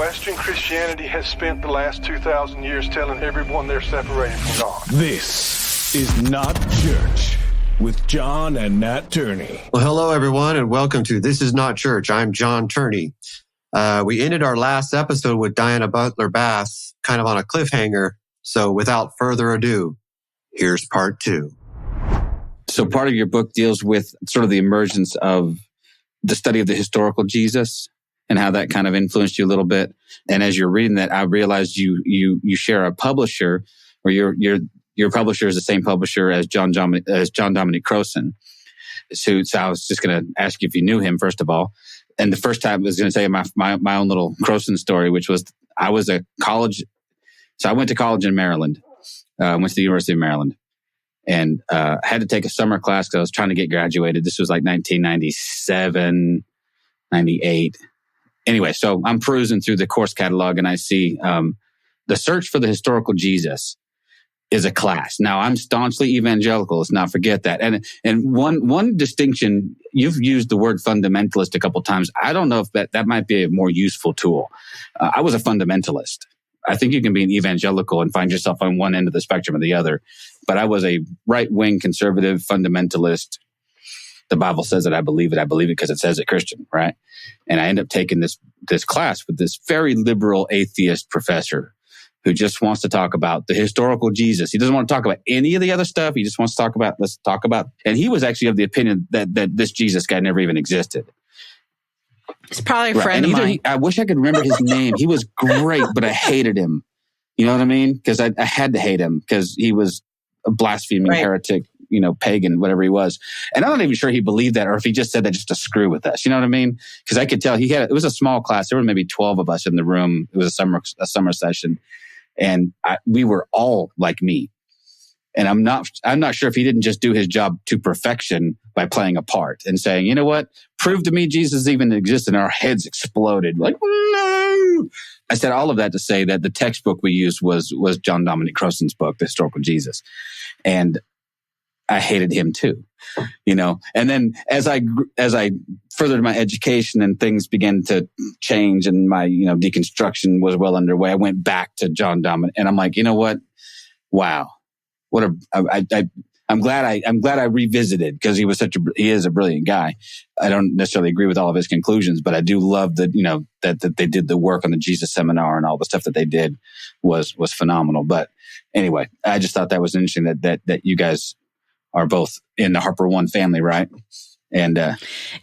Western Christianity has spent the last 2,000 years telling everyone they're separated from God. This is Not Church with John and Nat Turney. Well, hello, everyone, and welcome to This Is Not Church. I'm John Turney. We ended our last episode with Diana Butler Bass kind of on a cliffhanger. So without further ado, here's part two. So part of your book deals with sort of the emergence of the study of the historical Jesus and how that kind of influenced you a little bit. And as you're reading that, I realized you share a publisher, or your publisher is the same publisher as John Dominic Crossan. So I was just going to ask you if you knew him, first of all. And the first time I was going to say my own little Crossan story, which was I went to college in Maryland. Went to the University of Maryland. And had to take a summer class because I was trying to get graduated. This was like 1997, 98. Anyway, so I'm perusing through the course catalog and I see the search for the historical Jesus is a class. Now, I'm staunchly evangelical. Let's not forget that. And one distinction, you've used the word fundamentalist a couple of times. I don't know if that might be a more useful tool. I was a fundamentalist. I think you can be an evangelical and find yourself on one end of the spectrum or the other. But I was a right-wing conservative fundamentalist. The Bible says that I believe it because it says it, Christian, right? And I end up taking this class with this very liberal atheist professor who just wants to talk about the historical Jesus. He doesn't want to talk about any of the other stuff. He just wants to let's talk about. And he was actually of the opinion that this Jesus guy never even existed. He's probably a friend of mine. I wish I could remember his name. He was great, but I hated him. You know what I mean? Because I had to hate him because he was a blaspheming heretic, pagan, whatever he was. And I'm not even sure he believed that or if he just said that just to screw with us. You know what I mean? Because I could tell it was a small class. There were maybe 12 of us in the room. It was a summer session. And we were all like me. And I'm not sure if he didn't just do his job to perfection by playing a part and saying, you know what, prove to me Jesus even exists, and our heads exploded. Like, no! I said all of that to say that the textbook we used was John Dominic Crossan's book, The Historical Jesus. And I hated him too, And then as I furthered my education and things began to change and my, deconstruction was well underway, I went back to John Dominic and I'm like, you know what? Wow. I'm glad I revisited because he is a brilliant guy. I don't necessarily agree with all of his conclusions, but I do love that, that they did the work on the Jesus seminar and all the stuff that they did was phenomenal. But anyway, I just thought that was interesting that you guys are both in the Harper One family, right? And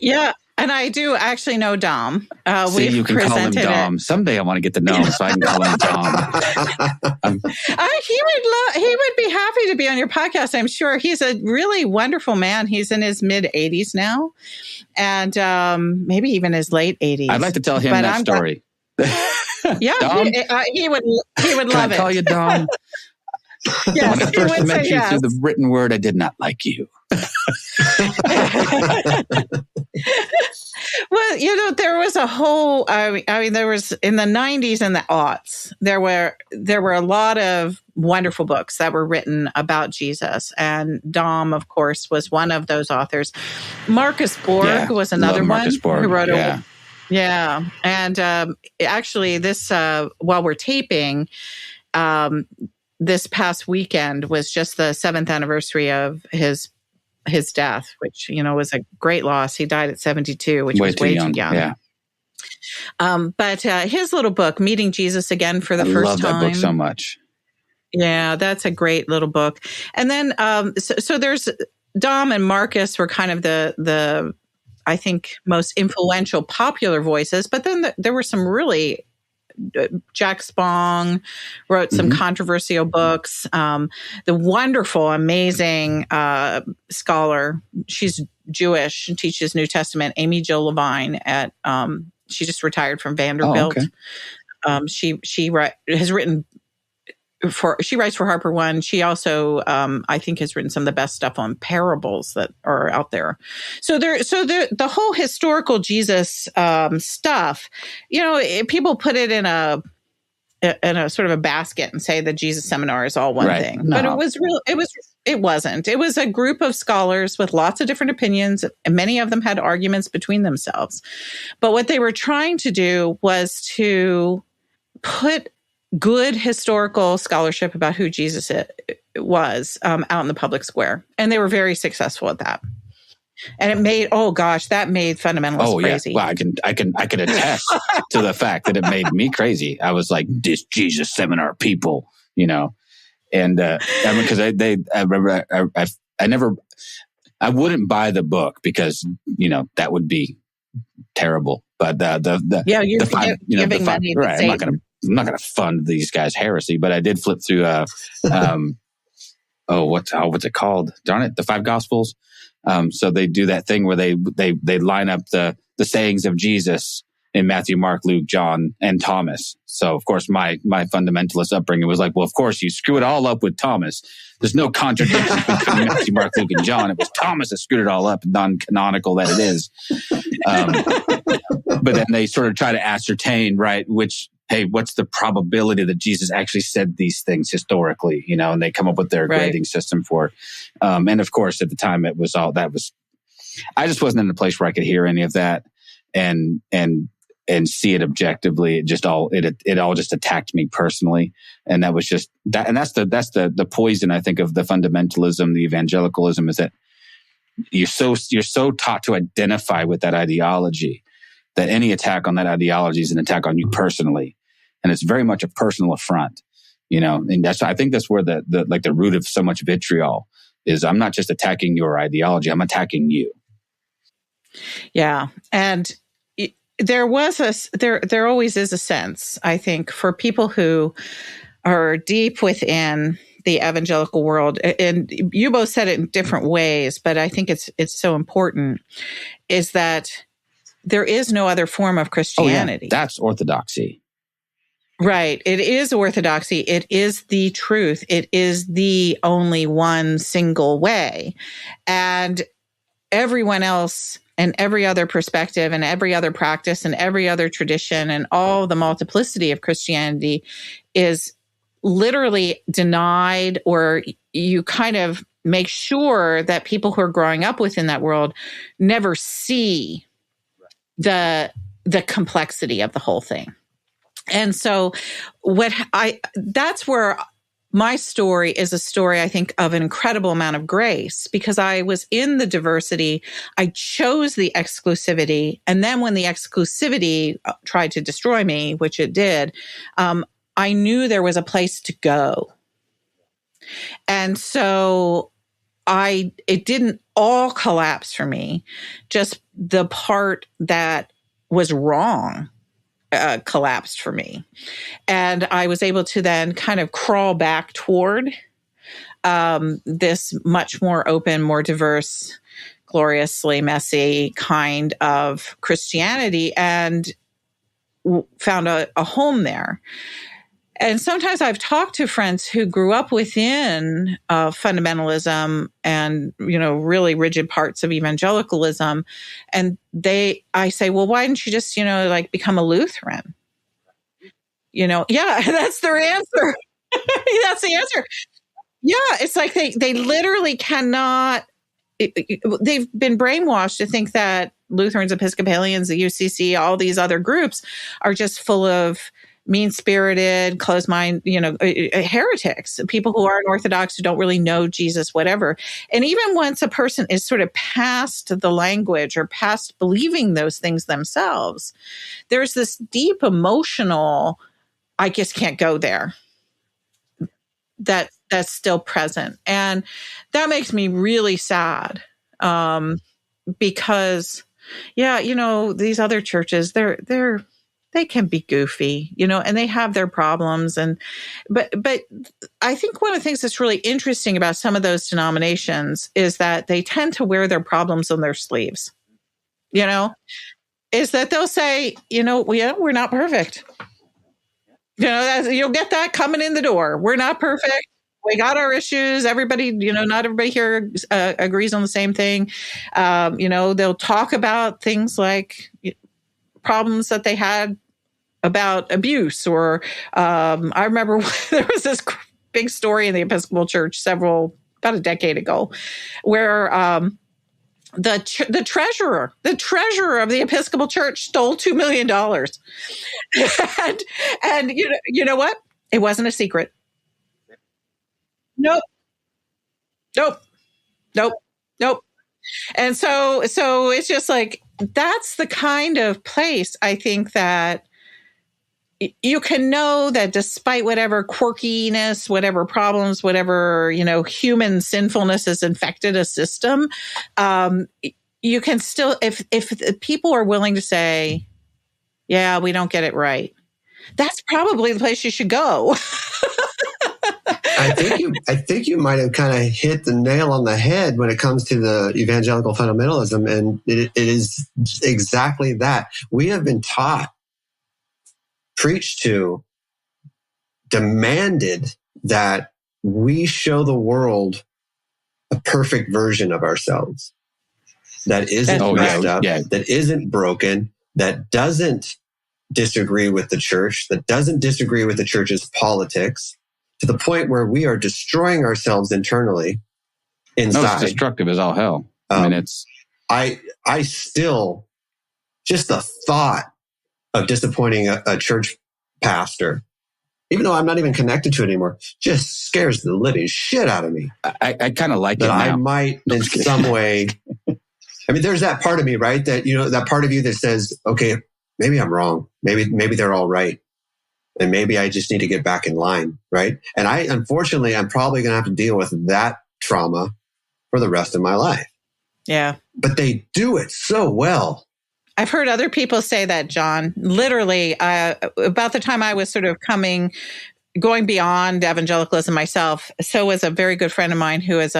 yeah. And I do actually know Dom. You can call him Dom. Someday I want to get to know him so I can call him Dom. He would be happy to be on your podcast, I'm sure. He's a really wonderful man. He's in his mid-80s now, and maybe even his late 80s. I'd like to tell him that story. Yeah, Dom, he would love it. Can I call you Dom? Yes, when I first met you through the written word, I did not like you. Well, there was a whole, there was in the 90s and the aughts, there were a lot of wonderful books that were written about Jesus. And Dom, of course, was one of those authors. Marcus Borg was another one who wrote Yeah. And actually this, while we're taping, this past weekend was just the 7th anniversary of his death, which, was a great loss. He died at 72, which was way too young. Yeah. But his little book, Meeting Jesus Again for the First Time. I love that book so much. Yeah, that's a great little book. And then, so there's Dom and Marcus were kind of the I think, most influential popular voices. But then there were some really Jack Spong wrote some controversial books. The wonderful, amazing scholar, she's Jewish and teaches New Testament, Amy Jo Levine she just retired from Vanderbilt. Oh, okay. She has written she writes for Harper One. She also, I think, has written some of the best stuff on parables that are out there. So the whole historical Jesus stuff, people put it in a sort of a basket and say the Jesus seminar is all one thing. No. But it wasn't. It was a group of scholars with lots of different opinions, and many of them had arguments between themselves. But what they were trying to do was to put good historical scholarship about who Jesus was out in the public square. And they were very successful at that. And it made, that made fundamentalists crazy. Well, I can attest to the fact that it made me crazy. I was like, this Jesus seminar people, and because I remember I wouldn't buy the book because that would be terrible. But you're giving money to Satan. I'm not gonna fund these guys' heresy, but I did flip through what's it called? Darn it, the 5 Gospels. So they do that thing where they line up the sayings of Jesus in Matthew, Mark, Luke, John, and Thomas. So of course my fundamentalist upbringing was like, well, of course you screw it all up with Thomas. There's no contradiction between Matthew, Mark, Luke, and John. It was Thomas that screwed it all up, non-canonical that it is. But then they sort of try to ascertain, right, what's the probability that Jesus actually said these things historically, and they come up with their grading system for it. And of course, at the time, it was all that was, I just wasn't in a place where I could hear any of that and see it objectively. It all just attacked me personally. And that was just that. And that's the poison, I think, of the fundamentalism, the evangelicalism, is that you're so taught to identify with that ideology that any attack on that ideology is an attack on you personally. And it's very much a personal affront, and I think that's where the root of so much vitriol is. I'm not just attacking your ideology, I'm attacking you. Yeah. And there always is a sense, I think, for people who are deep within the evangelical world, and you both said it in different ways, but I think it's so important, is that there is no other form of Christianity. That's orthodoxy. Right. It is orthodoxy. It is the truth. It is the only one single way. And everyone else and every other perspective and every other practice and every other tradition and all the multiplicity of Christianity is literally denied, or you kind of make sure that people who are growing up within that world never see the complexity of the whole thing. And so that's where my story is a story, I think, of an incredible amount of grace, because I was in the diversity. I chose the exclusivity. And then when the exclusivity tried to destroy me, which it did, I knew there was a place to go. And so it didn't all collapse for me. Just the part that was wrong collapsed for me. And I was able to then kind of crawl back toward this much more open, more diverse, gloriously messy kind of Christianity, and found a home there. And sometimes I've talked to friends who grew up within fundamentalism and, really rigid parts of evangelicalism. And I say, well, why didn't you just, become a Lutheran? Yeah, that's their answer. That's the answer. Yeah, it's like they literally cannot, they've been brainwashed to think that Lutherans, Episcopalians, the UCC, all these other groups are just full of mean-spirited, closed-mind, heretics, people who aren't Orthodox, who don't really know Jesus, whatever. And even once a person is sort of past the language or past believing those things themselves, there's this deep emotional, I just can't go there, that's still present. And that makes me really sad, because, these other churches, they can be goofy, and they have their problems. But I think one of the things that's really interesting about some of those denominations is that they tend to wear their problems on their sleeves, is that they'll say, we're not perfect. You'll get that coming in the door. We're not perfect. We got our issues. Everybody, not everybody here agrees on the same thing. They'll talk about things like problems that they had about abuse, or I remember there was this big story in the Episcopal Church about a decade ago, where the treasurer of the Episcopal Church stole $2 million. and you know what? It wasn't a secret. Nope. And so it's just like, that's the kind of place I think that you can know that despite whatever quirkiness, whatever problems, whatever, human sinfulness has infected a system, you can still, if people are willing to say, yeah, we don't get it right, that's probably the place you should go. I think you might have kind of hit the nail on the head when it comes to the evangelical fundamentalism, and it is exactly that. We have been taught, preached to, demanded that we show the world a perfect version of ourselves that isn't messed up, that isn't broken, that doesn't disagree with the church, that doesn't disagree with the church's politics, to the point where we are destroying ourselves internally inside. No, it's destructive as all hell. I mean, it's... I still, just the thought of disappointing a church pastor, even though I'm not even connected to it anymore, just scares the living shit out of me. I kind of like it now. I might, in some way... I mean, there's that part of me, right? That, that part of you that says, okay, maybe I'm wrong. Maybe they're all right. And maybe I just need to get back in line, right? And unfortunately, I'm probably going to have to deal with that trauma for the rest of my life. Yeah. But they do it so well. I've heard other people say that, John. Literally, about the time I was sort of going beyond evangelicalism myself, so was a very good friend of mine who is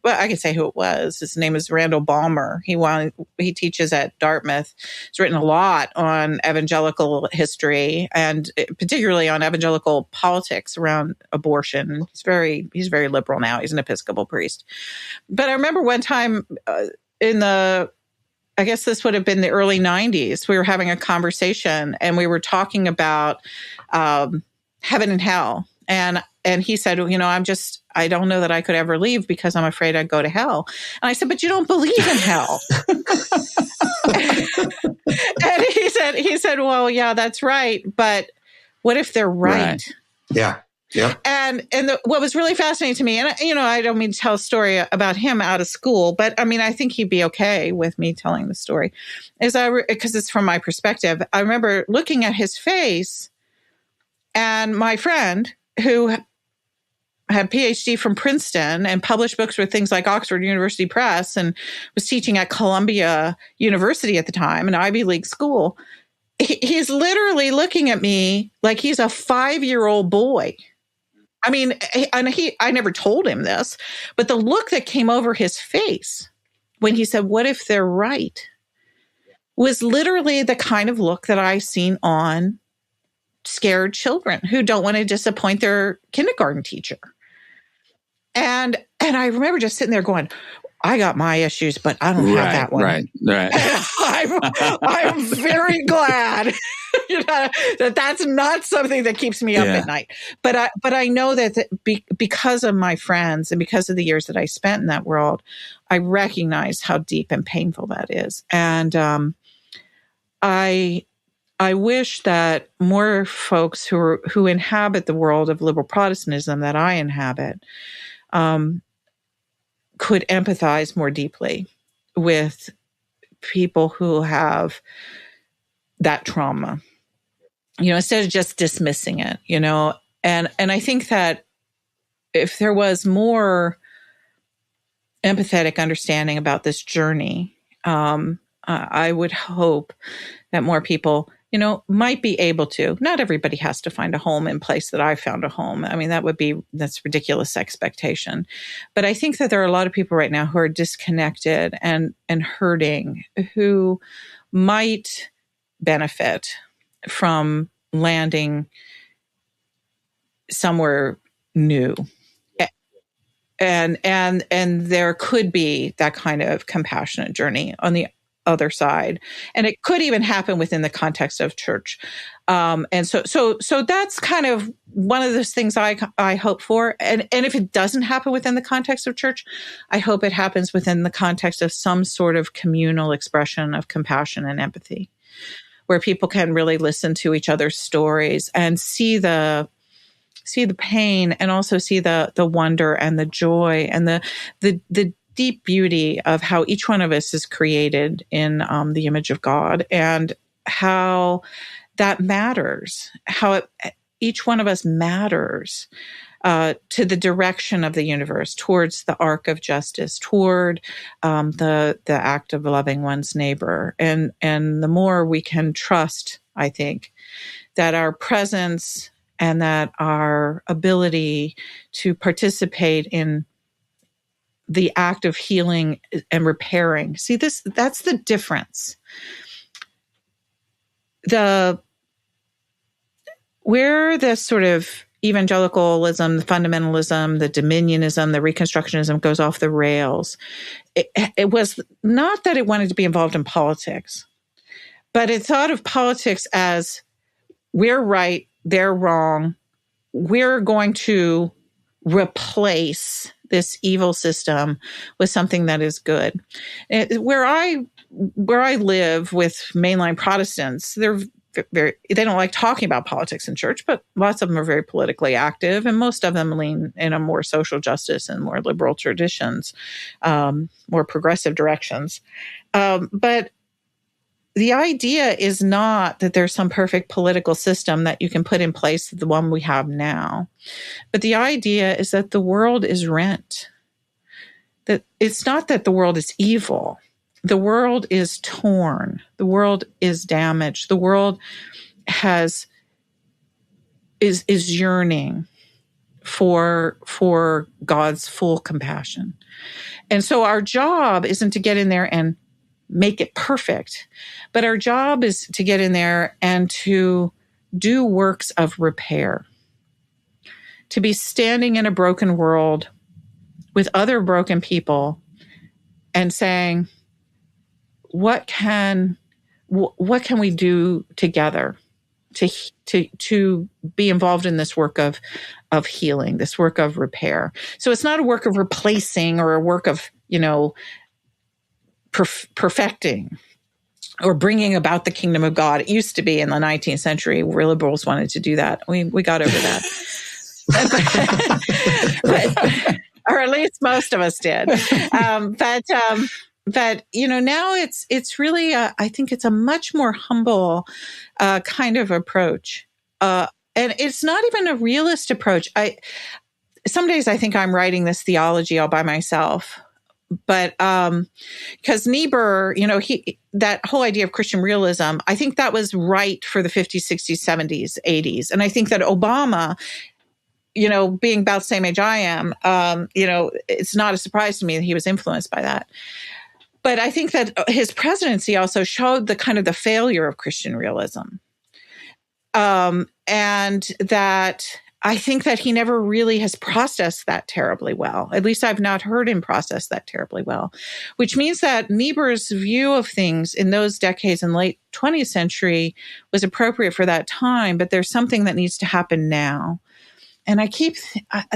I can say who it was. His name is Randall Ballmer. He teaches at Dartmouth. He's written a lot on evangelical history and particularly on evangelical politics around abortion. He's very liberal now. He's an Episcopal priest. But I remember one time I guess this would have been the early 90s, we were having a conversation and we were talking about heaven and hell. And he said, I don't know that I could ever leave because I'm afraid I'd go to hell. And I said, but you don't believe in hell. And he said, well, yeah, that's right. But what if they're right? Yeah. Yeah. And what was really fascinating to me, and I don't mean to tell a story about him out of school, but I mean, I think he'd be okay with me telling the story, because it's from my perspective. I remember looking at his face, and my friend who had a PhD from Princeton and published books with things like Oxford University Press and was teaching at Columbia University at the time, an Ivy League school. He's literally looking at me like he's a 5-year-old boy. I mean, I never told him this, but the look that came over his face when he said, what if they're right, was literally the kind of look that I've seen on scared children who don't want to disappoint their kindergarten teacher. And I remember just sitting there going, I got my issues, but I don't have that one. Right. I'm very glad that's not something that keeps me up at night. But I know that because of my friends and because of the years that I spent in that world, I recognize how deep and painful that is. And I wish that more folks who inhabit the world of liberal Protestantism that I inhabit could empathize more deeply with people who have that trauma, instead of just dismissing it, and I think that if there was more empathetic understanding about this journey, I would hope that more people, might be able to. Not everybody has to find a home in place that I found a home. I mean, that's ridiculous expectation. But I think that there are a lot of people right now who are disconnected and hurting, who might benefit from landing somewhere new. And there could be that kind of compassionate journey on the other side. And it could even happen within the context of church. And so that's kind of one of those things I hope for. And if it doesn't happen within the context of church, I hope it happens within the context of some sort of communal expression of compassion and empathy, where people can really listen to each other's stories and see the pain, and also see the wonder and the joy and the deep beauty of how each one of us is created in the image of God, and how that matters, how each one of us matters to the direction of the universe, towards the arc of justice, toward the act of loving one's neighbor. And the more we can trust, I think, that our presence and that our ability to participate in the act of healing and repairing. See, that's the difference. Where the sort of evangelicalism, the fundamentalism, the dominionism, the reconstructionism goes off the rails, it was not that it wanted to be involved in politics, but it thought of politics as, we're right, they're wrong. We're going to replace this evil system with something that is good. Where I live with mainline Protestants, they don't like talking about politics in church, but lots of them are very politically active, and most of them lean in a more social justice and more liberal traditions, more progressive directions. But the idea is not that there's some perfect political system that you can put in place, the one we have now. But the idea is that the world is rent. That it's not that the world is evil. The world is torn. The world is damaged. The world is yearning for God's full compassion. And so our job isn't to get in there and make it perfect, but our job is to get in there and to do works of repair, to be standing in a broken world with other broken people and saying, what can we do together to be involved in this work of healing, this work of repair? So it's not a work of replacing or a work of, perfecting or bringing about the kingdom of God. It used to be in the 19th century where liberals wanted to do that. We got over that. Or at least most of us did. But now it's really, I think it's a much more humble kind of approach. And it's not even a realist approach. Some days I think I'm writing this theology all by myself. But because Niebuhr, that whole idea of Christian realism, I think that was right for the 50s, 60s, 70s, 80s. And I think that Obama, being about the same age I am, it's not a surprise to me that he was influenced by that. But I think that his presidency also showed the kind of the failure of Christian realism. And that I think that he never really has processed that terribly well. At least I've not heard him process that terribly well, which means that Niebuhr's view of things in those decades in late 20th century was appropriate for that time, but there's something that needs to happen now. And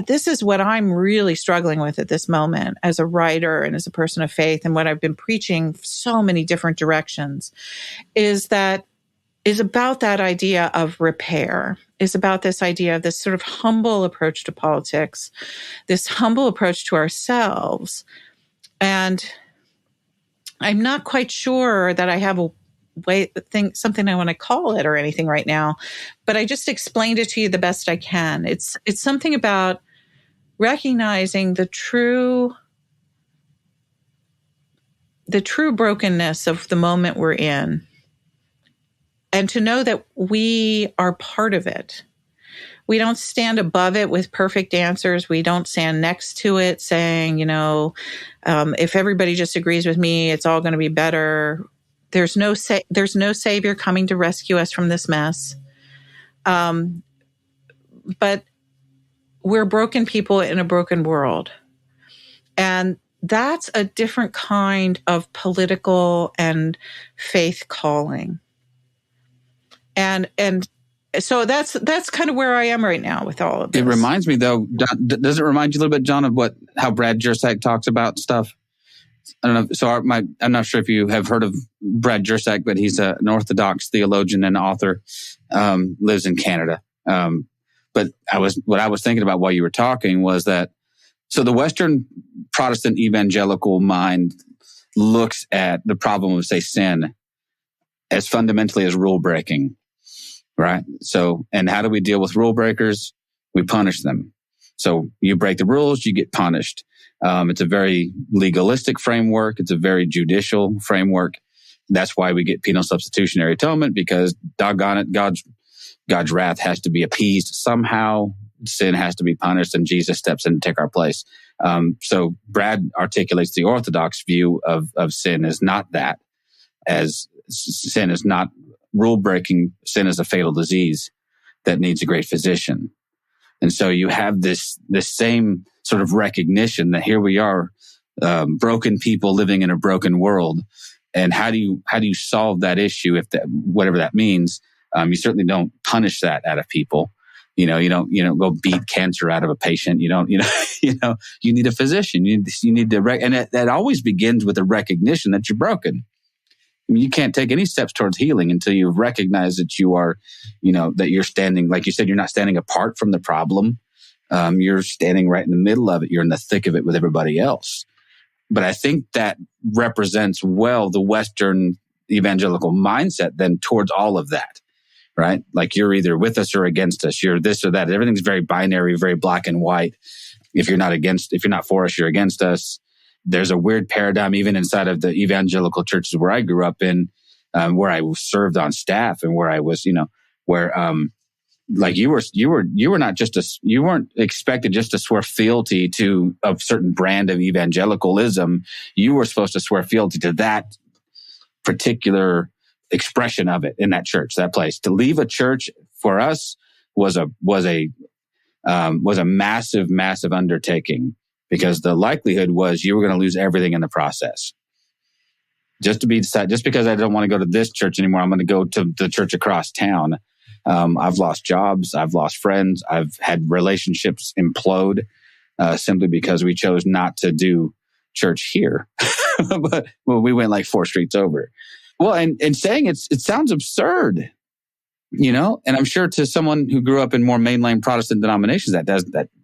this is what I'm really struggling with at this moment as a writer and as a person of faith, and what I've been preaching so many different directions is about that idea of repair, is about this idea of this sort of humble approach to politics, this humble approach to ourselves. And I'm not quite sure that I have something I want to call it or anything right now, but I just explained it to you the best I can. It's something about recognizing the true brokenness of the moment we're in, and to know that we are part of it. We don't stand above it with perfect answers. We don't stand next to it saying, if everybody just agrees with me, it's all going to be better. There's no savior coming to rescue us from this mess. But we're broken people in a broken world. And that's a different kind of political and faith calling. And so that's kind of where I am right now with all of this. It reminds me, though, does it remind you a little bit, John, of how Brad Jersak talks about stuff? I don't know. So I'm not sure if you have heard of Brad Jersak, but he's an Orthodox theologian and author, lives in Canada. But what I was thinking about while you were talking was that, so the Western Protestant evangelical mind looks at the problem of, say, sin as fundamentally as rule breaking, right? So, and how do we deal with rule breakers? We punish them. So you break the rules, you get punished. It's a very legalistic framework. It's a very judicial framework. That's why we get penal substitutionary atonement, because doggone it, God's wrath has to be appeased somehow. Sin has to be punished, and Jesus steps in to take our place. So Brad articulates the Orthodox view of sin as not that, as sin is not rule breaking. Sin is a fatal disease that needs a great physician. And so you have this same sort of recognition that here we are, broken people living in a broken world. And how do you solve that issue, if that, whatever that means? You certainly don't punish that out of people. You don't go beat cancer out of a patient. You need a physician. You need to, and that always begins with a recognition that you're broken. I mean, you can't take any steps towards healing until you recognize that you are, that you're standing, like you said, you're not standing apart from the problem. You're standing right in the middle of it. You're in the thick of it with everybody else. But I think that represents well the Western evangelical mindset then towards all of that, right? Like you're either with us or against us. You're this or that. Everything's very binary, very black and white. If you're not for us, you're against us. There's a weird paradigm even inside of the evangelical churches where I grew up in, where I served on staff and where I was, like you weren't expected just to swear fealty to a certain brand of evangelicalism. You were supposed to swear fealty to that particular expression of it in that church, that place. To leave a church for us was a massive, massive undertaking, because the likelihood was you were going to lose everything in the process. Just because I don't want to go to this church anymore, I'm going to go to the church across town. I've lost jobs. I've lost friends. I've had relationships implode simply because we chose not to do church here. But we went like 4 streets over. Well, and saying it sounds absurd, and I'm sure to someone who grew up in more mainline Protestant denominations,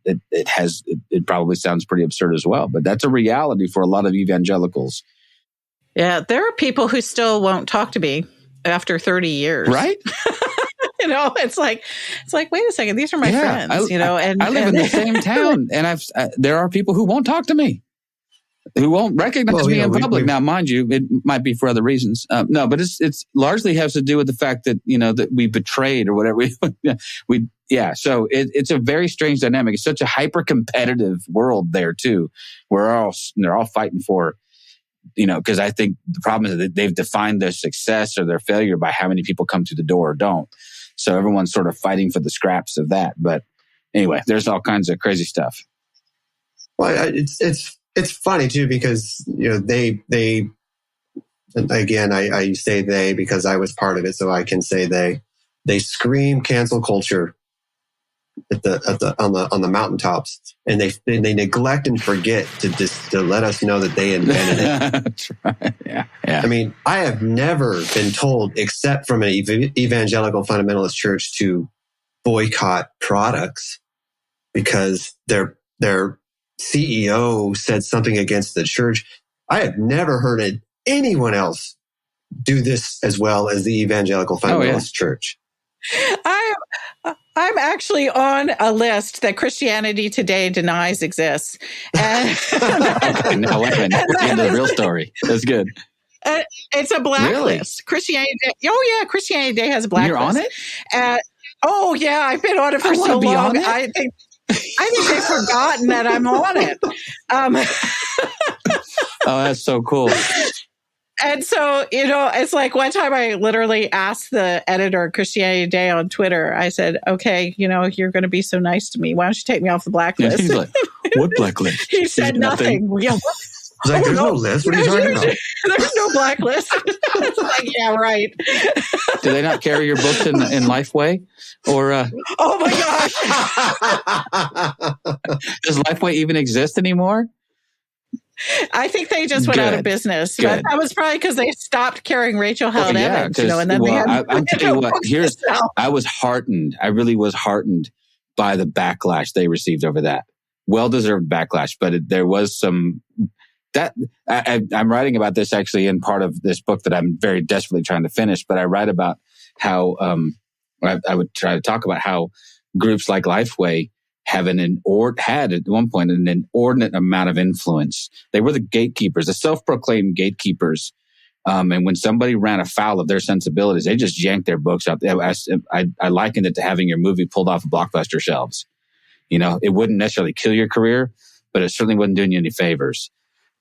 it probably sounds pretty absurd as well. But that's a reality for a lot of evangelicals. Yeah, there are people who still won't talk to me after 30 years. Right? It's like, wait a second, these are my friends, and I live in the same town, and there are people who won't talk to me, who won't recognize me in public. Now, mind you, it might be for other reasons. No, but it's largely has to do with the fact that, that we betrayed or whatever. So it's a very strange dynamic. It's such a hyper competitive world there too, where they're all fighting for, because I think the problem is that they've defined their success or their failure by how many people come through the door or don't. So everyone's sort of fighting for the scraps of that. But anyway, there's all kinds of crazy stuff. Well, it's funny too, because, they, again, I say they because I was part of it. So I can say they scream cancel culture on the mountaintops, and they neglect and forget to let us know that they invented it. That's right. Yeah. I mean, I have never been told, except from an evangelical fundamentalist church, to boycott products because their CEO said something against the church. I have never heard anyone else do this as well as the evangelical fundamentalist church. I'm actually on a list that Christianity Today denies exists. And no, wait a minute. We're getting the real story. That's good. It's a blacklist. Really? Christianity Today has a blacklist. You're on it? I've been on it for so long. I think they've forgotten that I'm on it. Oh, that's so cool. And so, it's like one time I literally asked the editor of Christianity Today on Twitter, I said, okay, you're going to be so nice to me. Why don't you take me off the blacklist? He's like, what blacklist? He said nothing. Yeah, It's like, there's no list. What are you talking about? There's no blacklist. It's like, yeah, right. Do they not carry your books in Lifeway? Or oh my gosh. Does Lifeway even exist anymore? I think they just went out of business. Good. But that was probably because they stopped carrying Rachel Held Evans, and then I'm telling you what, I was heartened. I really was heartened by the backlash they received over that. Well-deserved backlash, but there was some that I'm writing about this actually in part of this book that I'm very desperately trying to finish. But I write about how I would try to talk about how groups like Lifeway had at one point an inordinate amount of influence. They were the gatekeepers, the self-proclaimed gatekeepers. And when somebody ran afoul of their sensibilities, they just yanked their books out. I likened it to having your movie pulled off of Blockbuster shelves. You know, it wouldn't necessarily kill your career, but it certainly wasn't doing you any favors.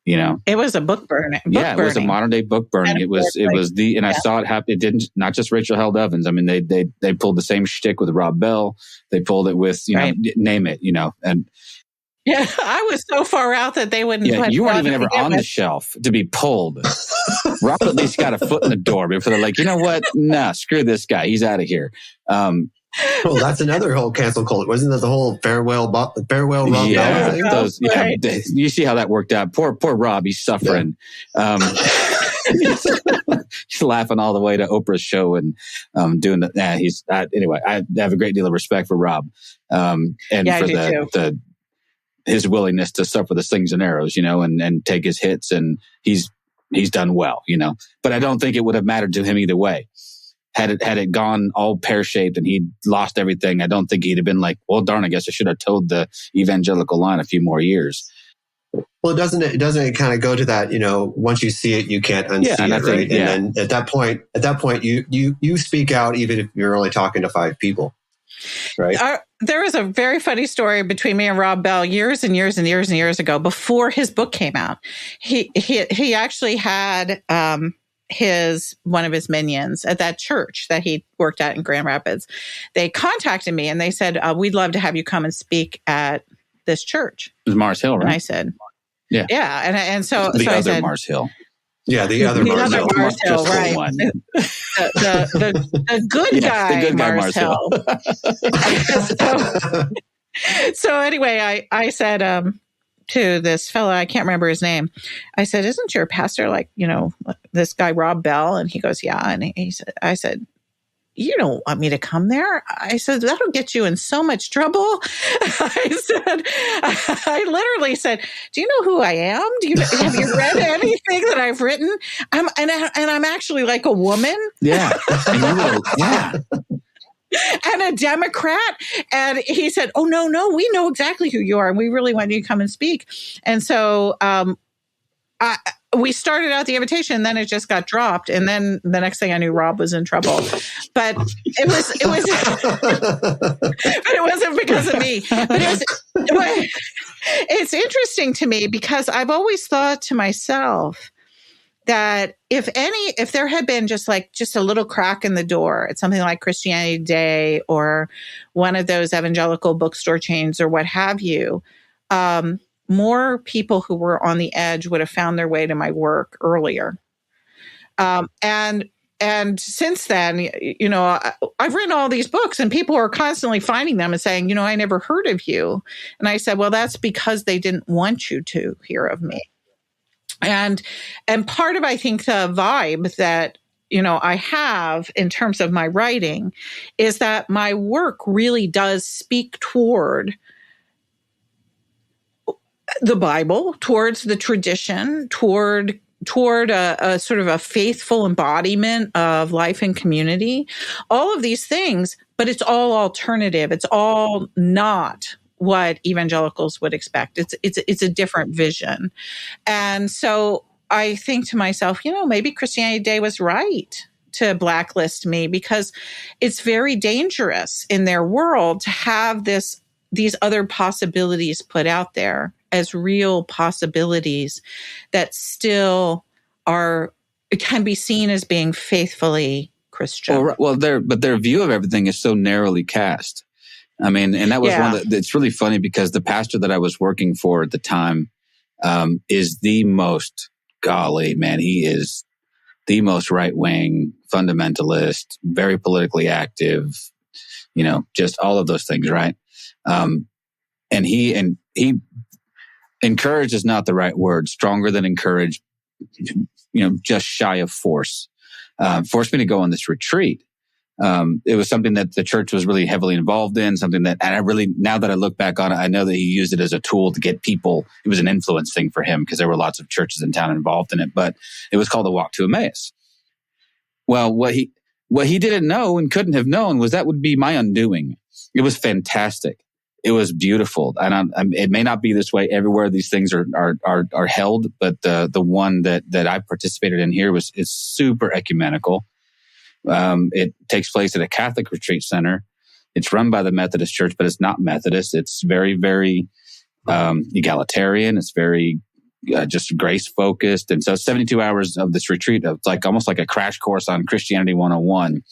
You know, it was a book burning. It was a modern day book burning. I saw it happen. It didn't, not just Rachel Held Evans. I mean, they pulled the same shtick with Rob Bell. They pulled it with, you know, name it, you know, and yeah, I was so far out that they wouldn't. Yeah, you weren't even ever on the shelf to be pulled. Rob at least got a foot in the door before they're like, you know what? Nah, screw this guy. He's out of here. Well, that's another whole cancel cult. Wasn't that the whole farewell Rob Bell? Yeah, you see how that worked out. Poor Rob, he's suffering. Yeah. He's laughing all the way to Oprah's show and doing that. Anyway, I have a great deal of respect for Rob and for his willingness to suffer the slings and arrows, you know, and take his hits, and he's done well, you know. But I don't think it would have mattered to him either way. Had it gone all pear-shaped and he'd lost everything, I don't think he'd have been like, well, darn, I guess I should have towed the evangelical line a few more years. Well, doesn't it kind of go to that, you know, once you see it, you can't unsee it, right? Yeah. And then at that point, you speak out even if you're only talking to 5 people, right? There was a very funny story between me and Rob Bell years and years and years and years ago before his book came out. He actually had one of his minions at that church that he worked at in Grand Rapids. They contacted me and they said, we'd love to have you come and speak at this church. It was Mars Hill, right? And I said, yeah. And so the I other said, Mars Hill. Yeah, the other Mars Hill. Mars Hill, right. One. The good guy Mars Hill. So anyway, I said to this fellow, I can't remember his name. I said, isn't your pastor like, you know, this guy Rob Bell? And he goes, yeah. And I said, you don't want me to come there? I said, that'll get you in so much trouble. I literally said, do you know who I am? Have you read anything that I've written? And I'm actually like a woman. Yeah. Yeah. And a Democrat. And he said, oh, no, we know exactly who you are. And we really want you to come and speak. And so we started out the invitation, and then it just got dropped. And then the next thing I knew, Rob was in trouble. But it wasn't because of me. But it's interesting to me because I've always thought to myself that if there had been just a little crack in the door at something like Christianity Today or one of those evangelical bookstore chains or what have you, more people who were on the edge would have found their way to my work earlier. And since then, you know, I've written all these books and people are constantly finding them and saying, you know, I never heard of you. And I said, well, that's because they didn't want you to hear of me. And part of, I think, the vibe that, you know, I have in terms of my writing is that my work really does speak toward the Bible, towards the tradition, toward a sort of a faithful embodiment of life and community, all of these things, but it's all alternative. It's all not what evangelicals would expect. It's a different vision. And so I think to myself, you know, maybe Christianity Today was right to blacklist me because it's very dangerous in their world to have these other possibilities put out there as real possibilities that still can be seen as being faithfully Christian. Well, their view of everything is so narrowly cast. I mean, and that was it's really funny because the pastor that I was working for at the time, is the most, golly, man, he is the most right-wing fundamentalist, very politically active, just all of those things, right? And he encourage is not the right word. Stronger than encourage, just shy of force. Forced me to go on this retreat. It was something that the church was really heavily involved in, something that, and I really, now that I look back on it, I know that he used it as a tool to get people. It was an influence thing for him because there were lots of churches in town involved in it, but it was called the Walk to Emmaus. Well, what he didn't know and couldn't have known was that would be my undoing. It was fantastic. It was beautiful. And it may not be this way everywhere these things are held, but the one that I participated in here is super ecumenical. It takes place at a Catholic retreat center. It's run by the Methodist Church, but it's not Methodist. It's very, very egalitarian. It's very just grace focused. And so 72 hours of this retreat, it's like almost like a crash course on Christianity 101,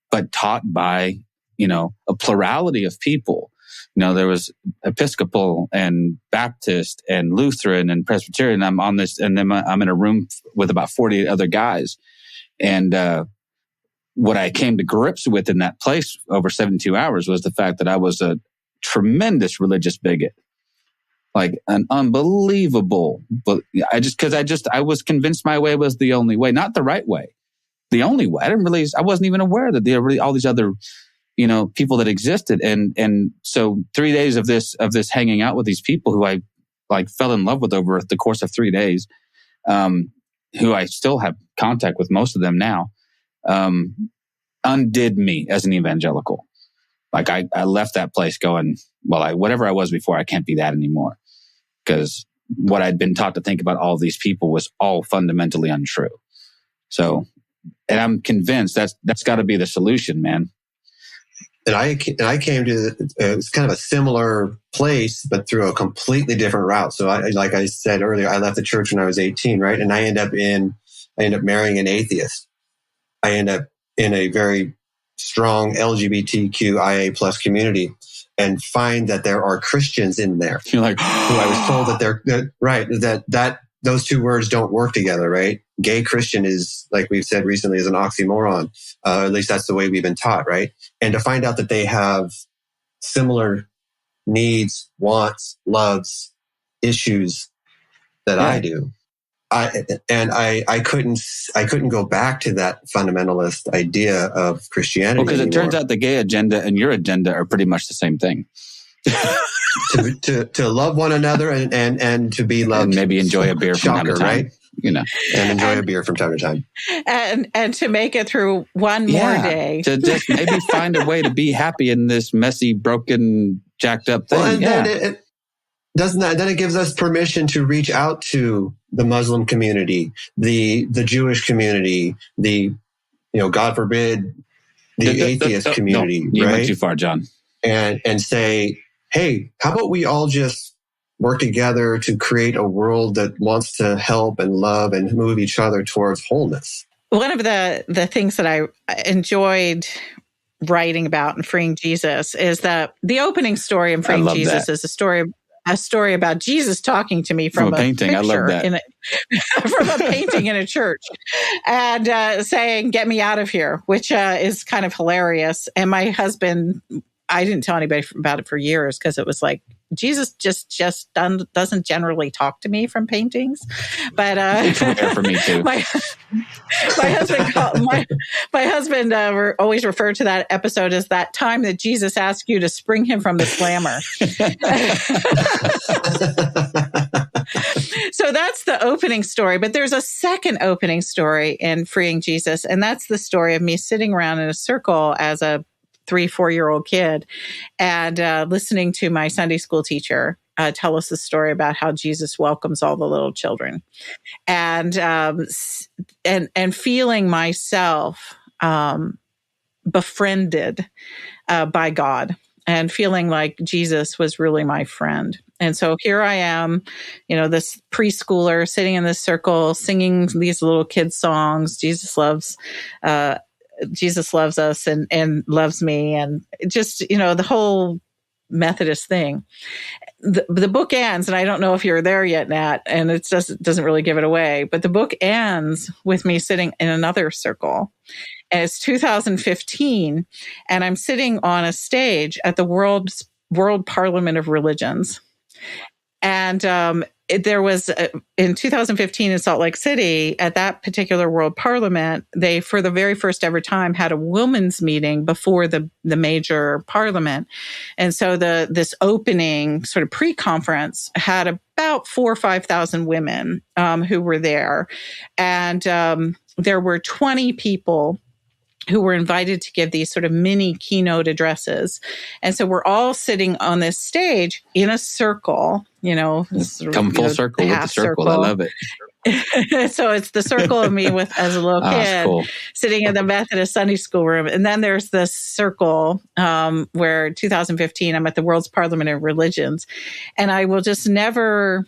but taught by a plurality of people. There was Episcopal and Baptist and Lutheran and Presbyterian. I'm on this, and then I'm in a room with about 48 other guys. And what I came to grips with in that place over 72 hours was the fact that I was a tremendous religious bigot, like an unbelievable. But I was convinced my way was the only way, not the right way, the only way. I wasn't even aware that there were all these other people that existed. And so 3 days of this hanging out with these people who I fell in love with over the course of 3 days, who I still have contact with, most of them now, undid me as an evangelical. Like I left that place going, well, whatever I was before, I can't be that anymore. Because what I'd been taught to think about all these people was all fundamentally untrue. So, and I'm convinced that's got to be the solution, man. And I came to it's kind of a similar place, but through a completely different route. So, like I said earlier, I left the church when I was 18, right? And I end up marrying an atheist. I end up in a very strong LGBTQIA plus community, and find that there are Christians in there. You're like, who I was told that those two words don't work together, right? Gay Christian is, like we've said recently, is an oxymoron. At least that's the way we've been taught, right? And to find out that they have similar needs, wants, loves, issues that I do. I couldn't go back to that fundamentalist idea of Christianity. Well, because it turns out the gay agenda and your agenda are pretty much the same thing. to love one another and to be loved, and maybe enjoy a beer from time to time, right? And enjoy a beer from time to time, and to make it through one more day, to just maybe find a way to be happy in this messy, broken, jacked up thing. Well, and then it gives us permission to reach out to the Muslim community, the Jewish community, God forbid, the atheist community. No, you went too far, John. And say, hey, how about we all just work together to create a world that wants to help and love and move each other towards wholeness? One of the things that I enjoyed writing about in Freeing Jesus is that the opening story in Freeing Jesus is a story about Jesus talking to me from a painting. I love that. From a painting in a church, and saying, "Get me out of here," which is kind of hilarious. And my husband, I didn't tell anybody about it for years because it was like, Jesus just doesn't generally talk to me from paintings, but it's rare for me too. My husband always referred to that episode as that time that Jesus asked you to spring him from the slammer. So that's the opening story, but there's a second opening story in Freeing Jesus, and that's the story of me sitting around in a circle as a 3-4-year-old kid and listening to my Sunday school teacher tell us the story about how Jesus welcomes all the little children, and feeling myself befriended by God, and feeling like Jesus was really my friend. And so here I am, this preschooler sitting in this circle, singing these little kids' songs. Jesus loves us and loves me. And just, the whole Methodist thing. The book ends, and I don't know if you're there yet, Nat, and it doesn't really give it away, but the book ends with me sitting in another circle. And it's 2015, and I'm sitting on a stage at the World Parliament of Religions. And there was, in 2015 in Salt Lake City, at that particular World Parliament, they, for the very first ever time, had a women's meeting before the major parliament. And so this opening sort of pre-conference had about 4,000 or 5,000 women who were there. And there were 20 people who were invited to give these sort of mini keynote addresses. And so we're all sitting on this stage in a circle, Come full circle with the circle. I love it. So it's the circle of me as a little kid sitting in the Methodist Sunday school room. And then there's this circle where 2015, I'm at the World's Parliament of Religions. And I will just never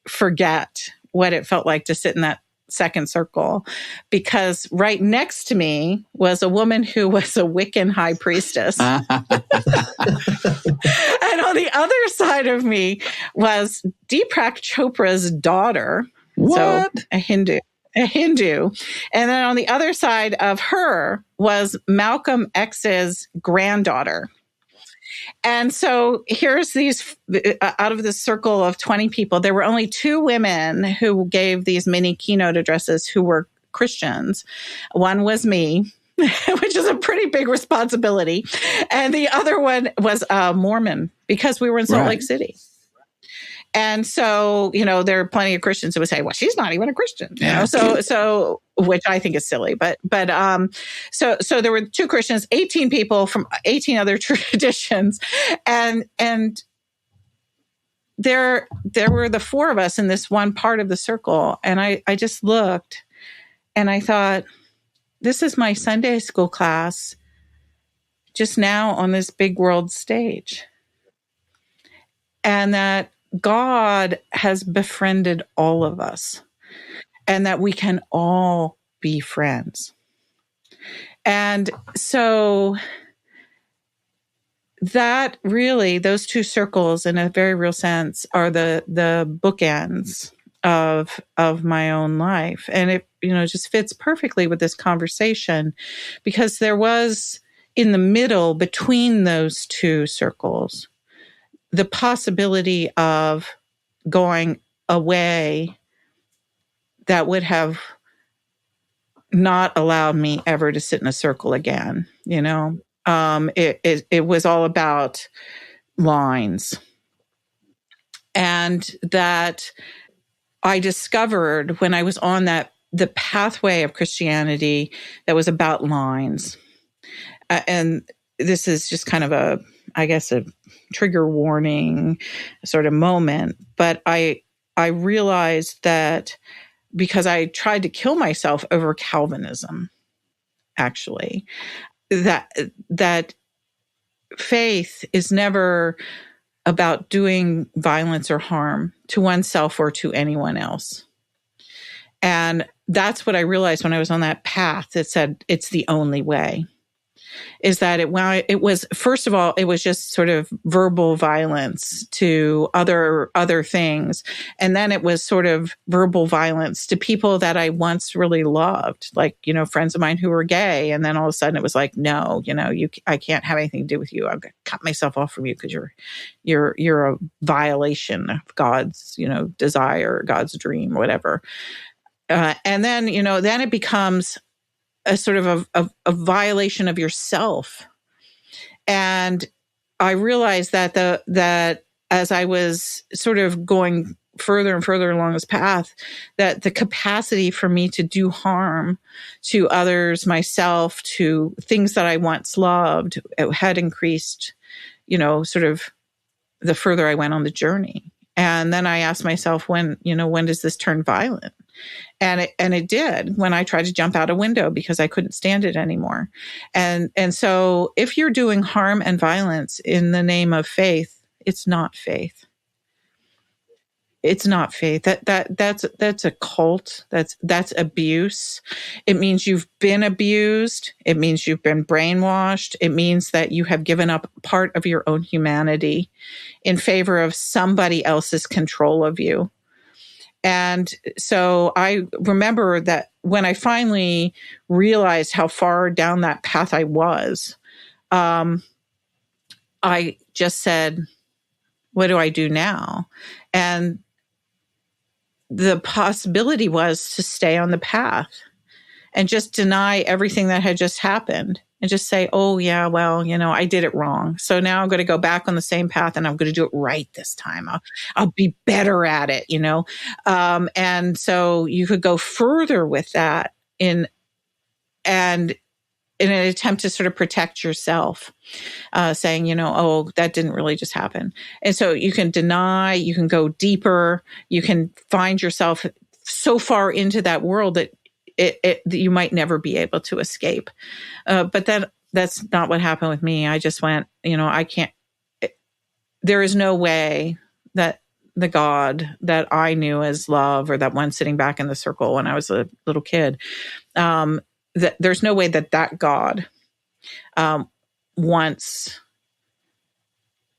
forget what it felt like to sit in that second circle, because right next to me was a woman who was a Wiccan high priestess. And on the other side of me was Deepak Chopra's daughter. What? So a Hindu. And then on the other side of her was Malcolm X's granddaughter. And so here's these, out of this circle of 20 people, there were only 2 women who gave these mini keynote addresses who were Christians. One was me, which is a pretty big responsibility. And the other one was Mormon, because we were in Salt Lake City. And so, there are plenty of Christians who would say, well, she's not even a Christian. So which I think is silly. But so there were 2 Christians, 18 people from 18 other traditions. And there were the 4 of us in this one part of the circle. And I just looked and I thought, this is my Sunday school class just now on this big world stage. And that God has befriended all of us, and that we can all be friends. And so that really, those 2 circles in a very real sense are the bookends of my own life. And it, just fits perfectly with this conversation, because there was in the middle between those 2 circles the possibility of going away that would have not allowed me ever to sit in a circle again. It was all about lines. And that I discovered when I was on the pathway of Christianity that was about lines. And this is just kind of a trigger warning sort of moment. But I realized that because I tried to kill myself over Calvinism, actually, that faith is never about doing violence or harm to oneself or to anyone else. And that's what I realized when I was on that path that said it's the only way. Is that it was, first of all, it was just sort of verbal violence to other things. And then it was sort of verbal violence to people that I once really loved, like, friends of mine who were gay. And then all of a sudden it was like, no, I can't have anything to do with you. I'm going to cut myself off from you because you're a violation of God's, desire, God's dream, whatever. And then, then it becomes a sort of a violation of yourself. And I realized that as I was sort of going further and further along this path, that the capacity for me to do harm to others, myself, to things that I once loved, it had increased, sort of the further I went on the journey. And then I asked myself, when does this turn violent? And it did when I tried to jump out a window because I couldn't stand it anymore. And so if you're doing harm and violence in the name of faith, it's not faith. it's not faith. That's a cult. That's abuse. It means you've been abused. It means you've been brainwashed. It means that you have given up part of your own humanity in favor of somebody else's control of you. And so I remember that when I finally realized how far down that path I was, I just said, what do I do now? And the possibility was to stay on the path and just deny everything that had just happened and just say, oh, yeah, well, I did it wrong. So now I'm going to go back on the same path and I'm going to do it right this time. I'll be better at it, and so you could go further with that in an attempt to sort of protect yourself, saying, oh, that didn't really just happen. And so you can deny, you can go deeper, you can find yourself so far into that world that that you might never be able to escape. But that's not what happened with me. I just went, I can't, there is no way that the God that I knew as love, or that one sitting back in the circle when I was a little kid, that there's no way that God wants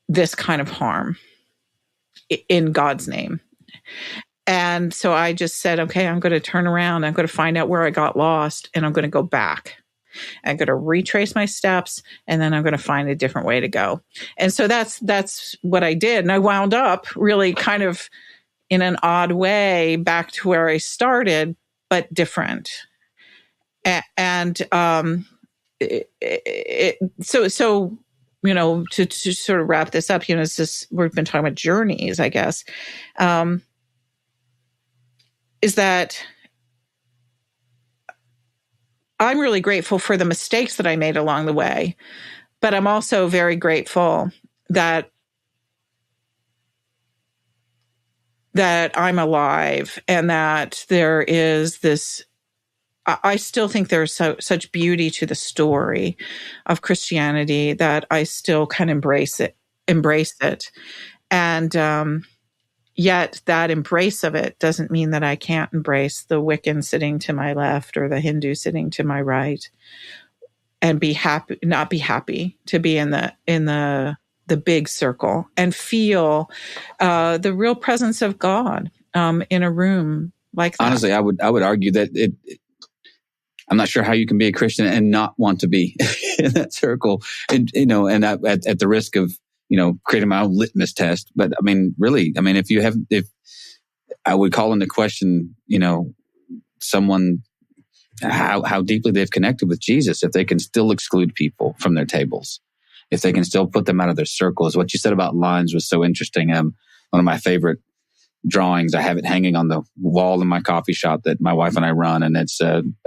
this kind of harm in God's name. And so I just said, okay, I'm going to turn around. I'm going to find out where I got lost, and I'm going to go back. I'm going to retrace my steps, and then I'm going to find a different way to go. And so that's what I did. And I wound up really kind of in an odd way back to where I started, but different. And so to sort of wrap this up, it's just, we've been talking about journeys, I guess, is that I'm really grateful for the mistakes that I made along the way, but I'm also very grateful that I'm alive and that there is this. I still think there's such beauty to the story of Christianity that I still can embrace it. And yet that embrace of it doesn't mean that I can't embrace the Wiccan sitting to my left or the Hindu sitting to my right, and not be happy to be in the big circle and feel the real presence of God in a room like that. Honestly, I would argue that I'm not sure how you can be a Christian and not want to be in that circle, and at the risk of creating my own litmus test. But I mean, really, if I would call into question, someone how deeply they've connected with Jesus, if they can still exclude people from their tables, if they can still put them out of their circles. What you said about lines was so interesting. One of my favorite drawings, I have it hanging on the wall in my coffee shop that my wife and I run, and it's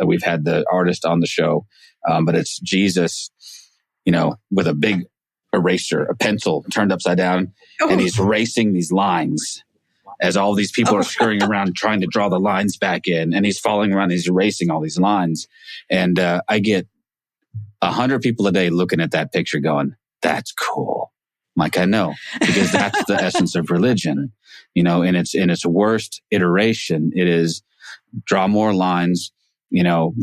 we've had the artist on the show, but it's Jesus, with a big eraser, a pencil turned upside down, and he's erasing these lines as all these people are scurrying around trying to draw the lines back in, and he's following around, he's erasing all these lines. And I get 100 people a day looking at that picture going, that's cool. I'm like, I know, because that's the essence of religion, in its worst iteration. It is draw more lines,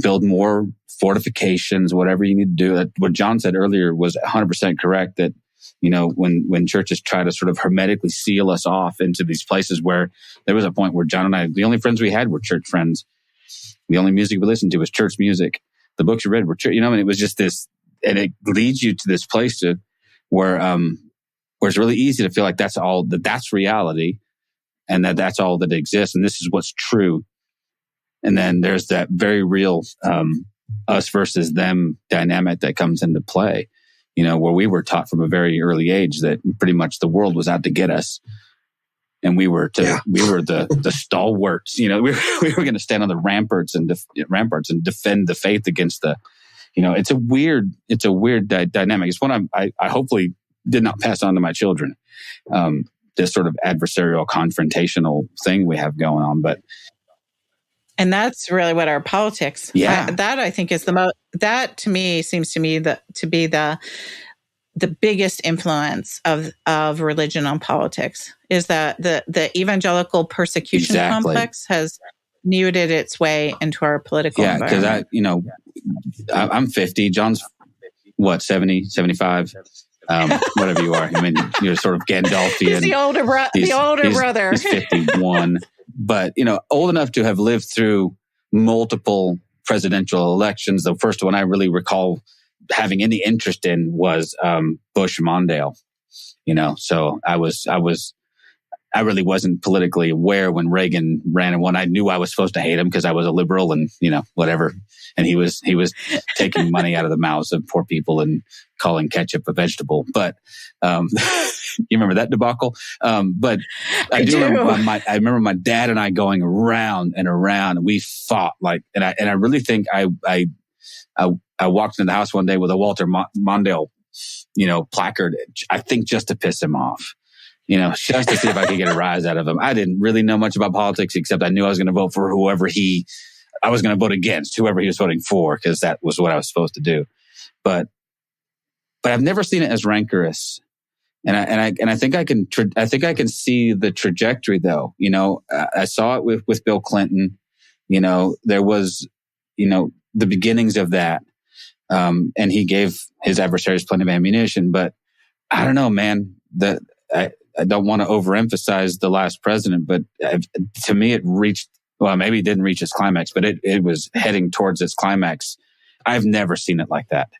build more fortifications, whatever you need to do. What John said earlier was 100% correct, that, when churches try to sort of hermetically seal us off into these places, where there was a point where John and I, the only friends we had were church friends. The only music we listened to was church music. The books we read were church, and it was just this, and it leads you to this place where it's really easy to feel like that's reality, and that's all that exists, and this is what's true. And then there's that very real us versus them dynamic that comes into play, where we were taught from a very early age that pretty much the world was out to get us, and we were the stalwarts. We were going to stand on the ramparts and defend the faith against the. It's a weird dynamic. It's one I hopefully did not pass on to my children. This sort of adversarial, confrontational thing we have going on, and that's really what our politics. Yeah, that I think is the most. That to me seems to me to be the the biggest influence of religion on politics is that the evangelical persecution complex has muted its way into our political environment. Because I'm 50. John's what, 70, 75? Whatever you are. I mean, you're sort of Gandalfian. He's the older brother. He's 51. But, old enough to have lived through multiple presidential elections. The first one I really recall having any interest in was Bush Mondale. So I really wasn't politically aware when Reagan ran and won. I knew I was supposed to hate him because I was a liberal and, whatever. And he was taking money out of the mouths of poor people and calling ketchup a vegetable. But you remember that debacle? But I remember my dad and I going around and around, and we fought and I really think I walked into the house one day with a Walter Mondale, placard, I think just to piss him off. Just to see if I could get a rise out of him. I didn't really know much about politics, except I knew I was going to vote for I was going to vote against whoever he was voting for, because that was what I was supposed to do. But I've never seen it as rancorous. And I think I can see the trajectory though. I saw it with Bill Clinton. There was, the beginnings of that. And he gave his adversaries plenty of ammunition, but I don't know, man, I don't want to overemphasize the last president, but to me, it reached, well, maybe it didn't reach its climax, but it was heading towards its climax. I've never seen it like that.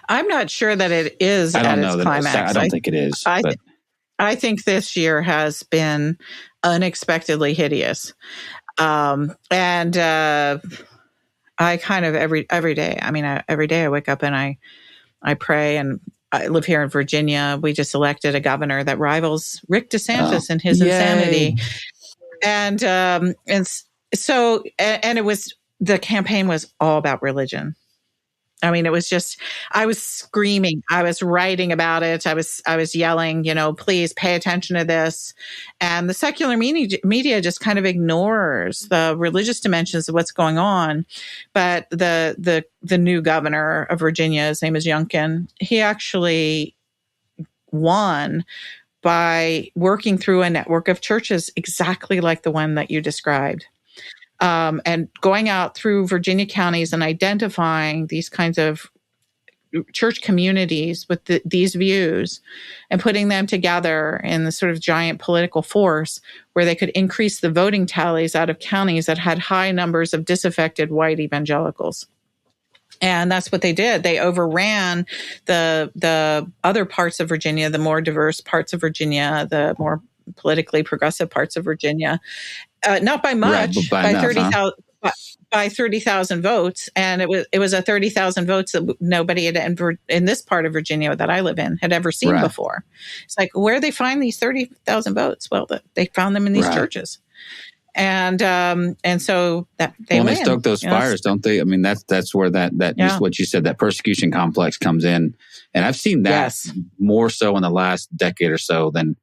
I'm not sure that it is at its climax. I don't think it is. I think this year has been unexpectedly hideous. And I kind of every day, every day I wake up and I pray, and I live here in Virginia. We just elected a governor that rivals Rick DeSantis in his insanity. And so it was, the campaign was all about religion. It was just, I was screaming, I was writing about it. I was yelling, please pay attention to this. And the secular media just kind of ignores the religious dimensions of what's going on. But the new governor of Virginia, his name is Youngkin, he actually won by working through a network of churches exactly like the one that you described. And going out through Virginia counties and identifying these kinds of church communities with these views and putting them together in the sort of giant political force where they could increase the voting tallies out of counties that had high numbers of disaffected white evangelicals. And that's what they did. They overran the other parts of Virginia, the more diverse parts of Virginia, the more politically progressive parts of Virginia. Not by much, right, by 30,000 votes. And it was a 30,000 votes that nobody in this part of Virginia that I live in had ever seen before. It's like, where they find these 30,000 votes? Well, they found them in these churches. And so that they stoke those fires, don't they? That's where that just what you said, that persecution complex comes in. And I've seen that more so in the last decade or so than,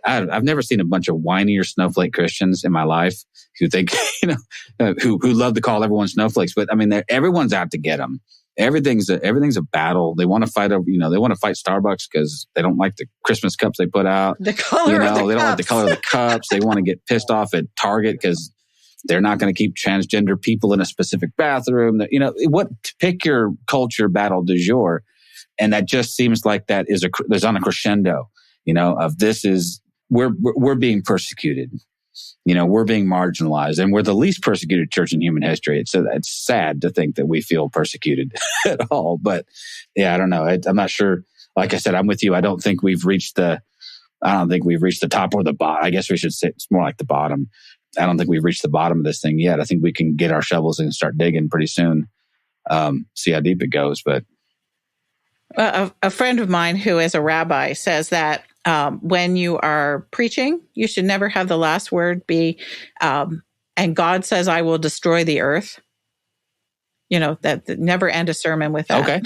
I've never seen a bunch of whiny or snowflake Christians in my life who think, who love to call everyone snowflakes. But everyone's out to get them. Everything's a battle. They want to fight over, they want to fight Starbucks because they don't like the Christmas cups they put out. The color of the cups. They don't like the color of the cups. They want to get pissed off at Target because they're not going to keep transgender people in a specific bathroom. Pick your culture battle du jour. And that just seems like that there's on a crescendo, of this is, we're being persecuted. We're being marginalized, and we're the least persecuted church in human history. It's sad to think that we feel persecuted at all. But yeah, I don't know. I'm not sure. Like I said, I'm with you. I don't think we've reached the top or the bottom. I guess we should say it's more like the bottom. I don't think we've reached the bottom of this thing yet. I think we can get our shovels and start digging pretty soon. See how deep it goes. But a friend of mine who is a rabbi says that when you are preaching, you should never have the last word be, and God says, I will destroy the earth. That never end a sermon with that. Okay.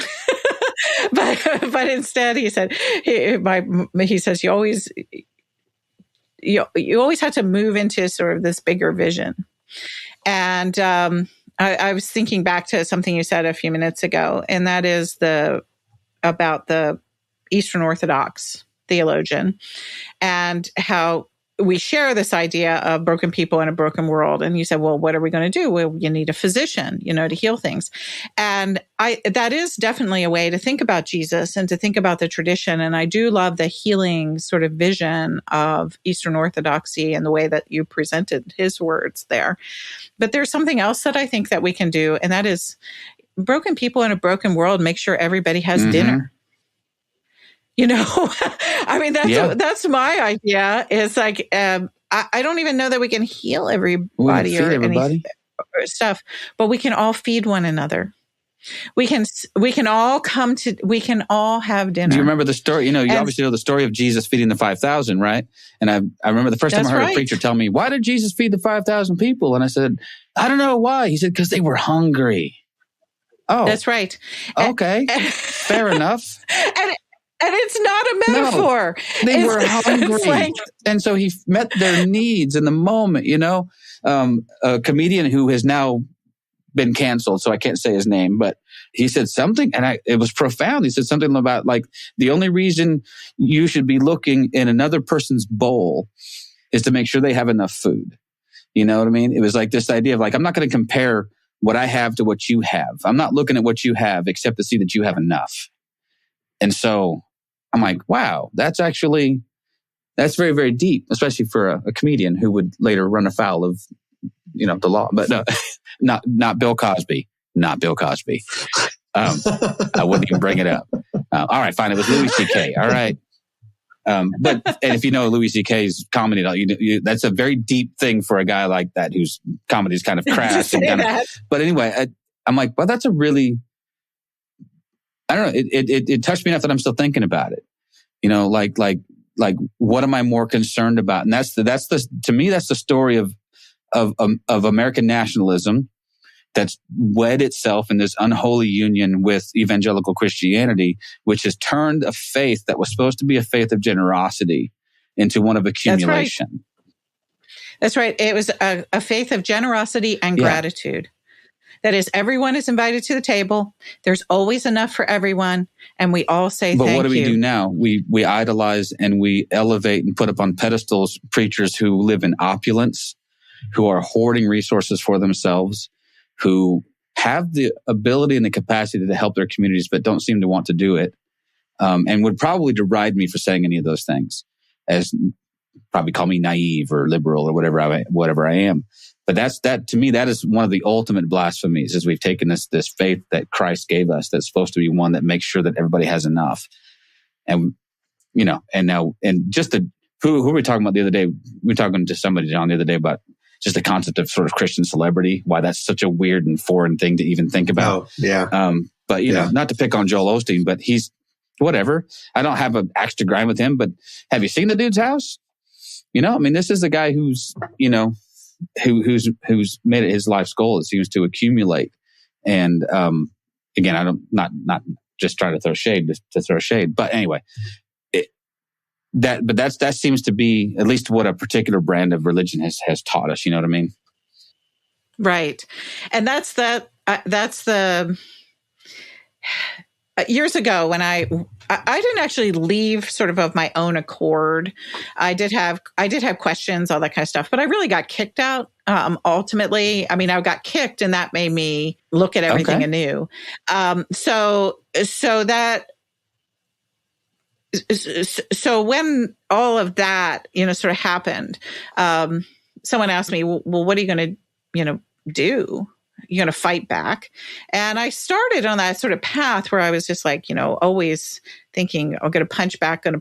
but instead he said, he says, you always have to move into sort of this bigger vision. And I was thinking back to something you said a few minutes ago, and that is the about the Eastern Orthodox theologian and how we share this idea of broken people in a broken world. And you said, well, what are we going to do? Well, you need a physician, to heal things. And that is definitely a way to think about Jesus and to think about the tradition. And I do love the healing sort of vision of Eastern Orthodoxy and the way that you presented his words there. But there's something else that I think that we can do, and that is broken people in a broken world, make sure everybody has dinner. I mean, that's my idea. It's like, I don't even know that we can heal everybody or any stuff, but we can all feed one another. We can all we can all have dinner. Do you remember the story? You obviously know the story of Jesus feeding the 5,000, right? And I remember the first time I heard a preacher tell me, why did Jesus feed the 5,000 people? And I said, I don't know why. He said, because they were hungry. Oh, that's right. Okay. Fair enough. And it's not a metaphor. No, they were hungry. And so he met their needs in the moment, a comedian who has now been canceled, so I can't say his name, but he said something, and it was profound. He said something about like, the only reason you should be looking in another person's bowl is to make sure they have enough food. You know what I mean? It was like this idea of like, I'm not going to compare what I have to what you have. I'm not looking at what you have except to see that you have enough. And so I'm like, wow, that's very, very deep, especially for a comedian who would later run afoul of, the law. But no, not Bill Cosby. Not Bill Cosby. I wouldn't even bring it up. All right, fine. It was Louis C.K. All right. And if you know Louis C.K.'s comedy, that's a very deep thing for a guy like that whose comedy is kind of crass. But anyway, I'm like, well, that's a really, I don't know. It touched me enough that I'm still thinking about it. Like what am I more concerned about? And that's to me, that's the story of American nationalism that's wed itself in this unholy union with evangelical Christianity, which has turned a faith that was supposed to be a faith of generosity into one of accumulation. That's right. It was a faith of generosity and gratitude. That is, everyone is invited to the table. There's always enough for everyone. And we all say thank you. But what do we do now? We idolize and we elevate and put up on pedestals preachers who live in opulence, who are hoarding resources for themselves, who have the ability and the capacity to help their communities, but don't seem to want to do it, and would probably deride me for saying any of those things, as probably call me naive or liberal or whatever I am. But that to me, that is one of the ultimate blasphemies, is we've taken this faith that Christ gave us that's supposed to be one that makes sure that everybody has enough. And, and just who were we talking about the other day? We were talking to somebody, John, the other day about just the concept of sort of Christian celebrity, why that's such a weird and foreign thing to even think about. Oh, yeah. But, not to pick on Joel Osteen, but he's whatever. I don't have an axe to grind with him, but have you seen the dude's house? This is a guy who's, who's made it his life's goal. It seems to accumulate. And, again, I don't, not just trying to throw shade to throw shade, but anyway, that seems to be at least what a particular brand of religion has taught us. You know what I mean? Right. And that's the years ago when I didn't actually leave sort of my own accord. I did have questions, all that kind of stuff, but I really got kicked out. Ultimately, I mean, I got kicked, and that made me look at everything anew. So when all of that, sort of happened, someone asked me, well, what are you going to, do? You're going to fight back. And I started on that sort of path where I was just like, always thinking, I'm going to punch back. And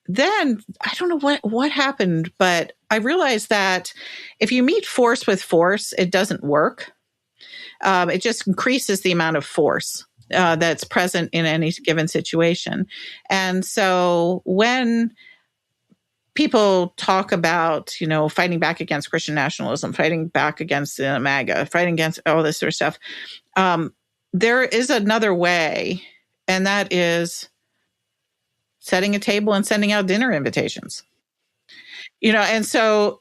then I don't know what happened, but I realized that if you meet force with force, it doesn't work. It just increases the amount of force that's present in any given situation. And so when people talk about, fighting back against Christian nationalism, fighting back against MAGA, fighting against all this sort of stuff, there is another way, and that is setting a table and sending out dinner invitations. And so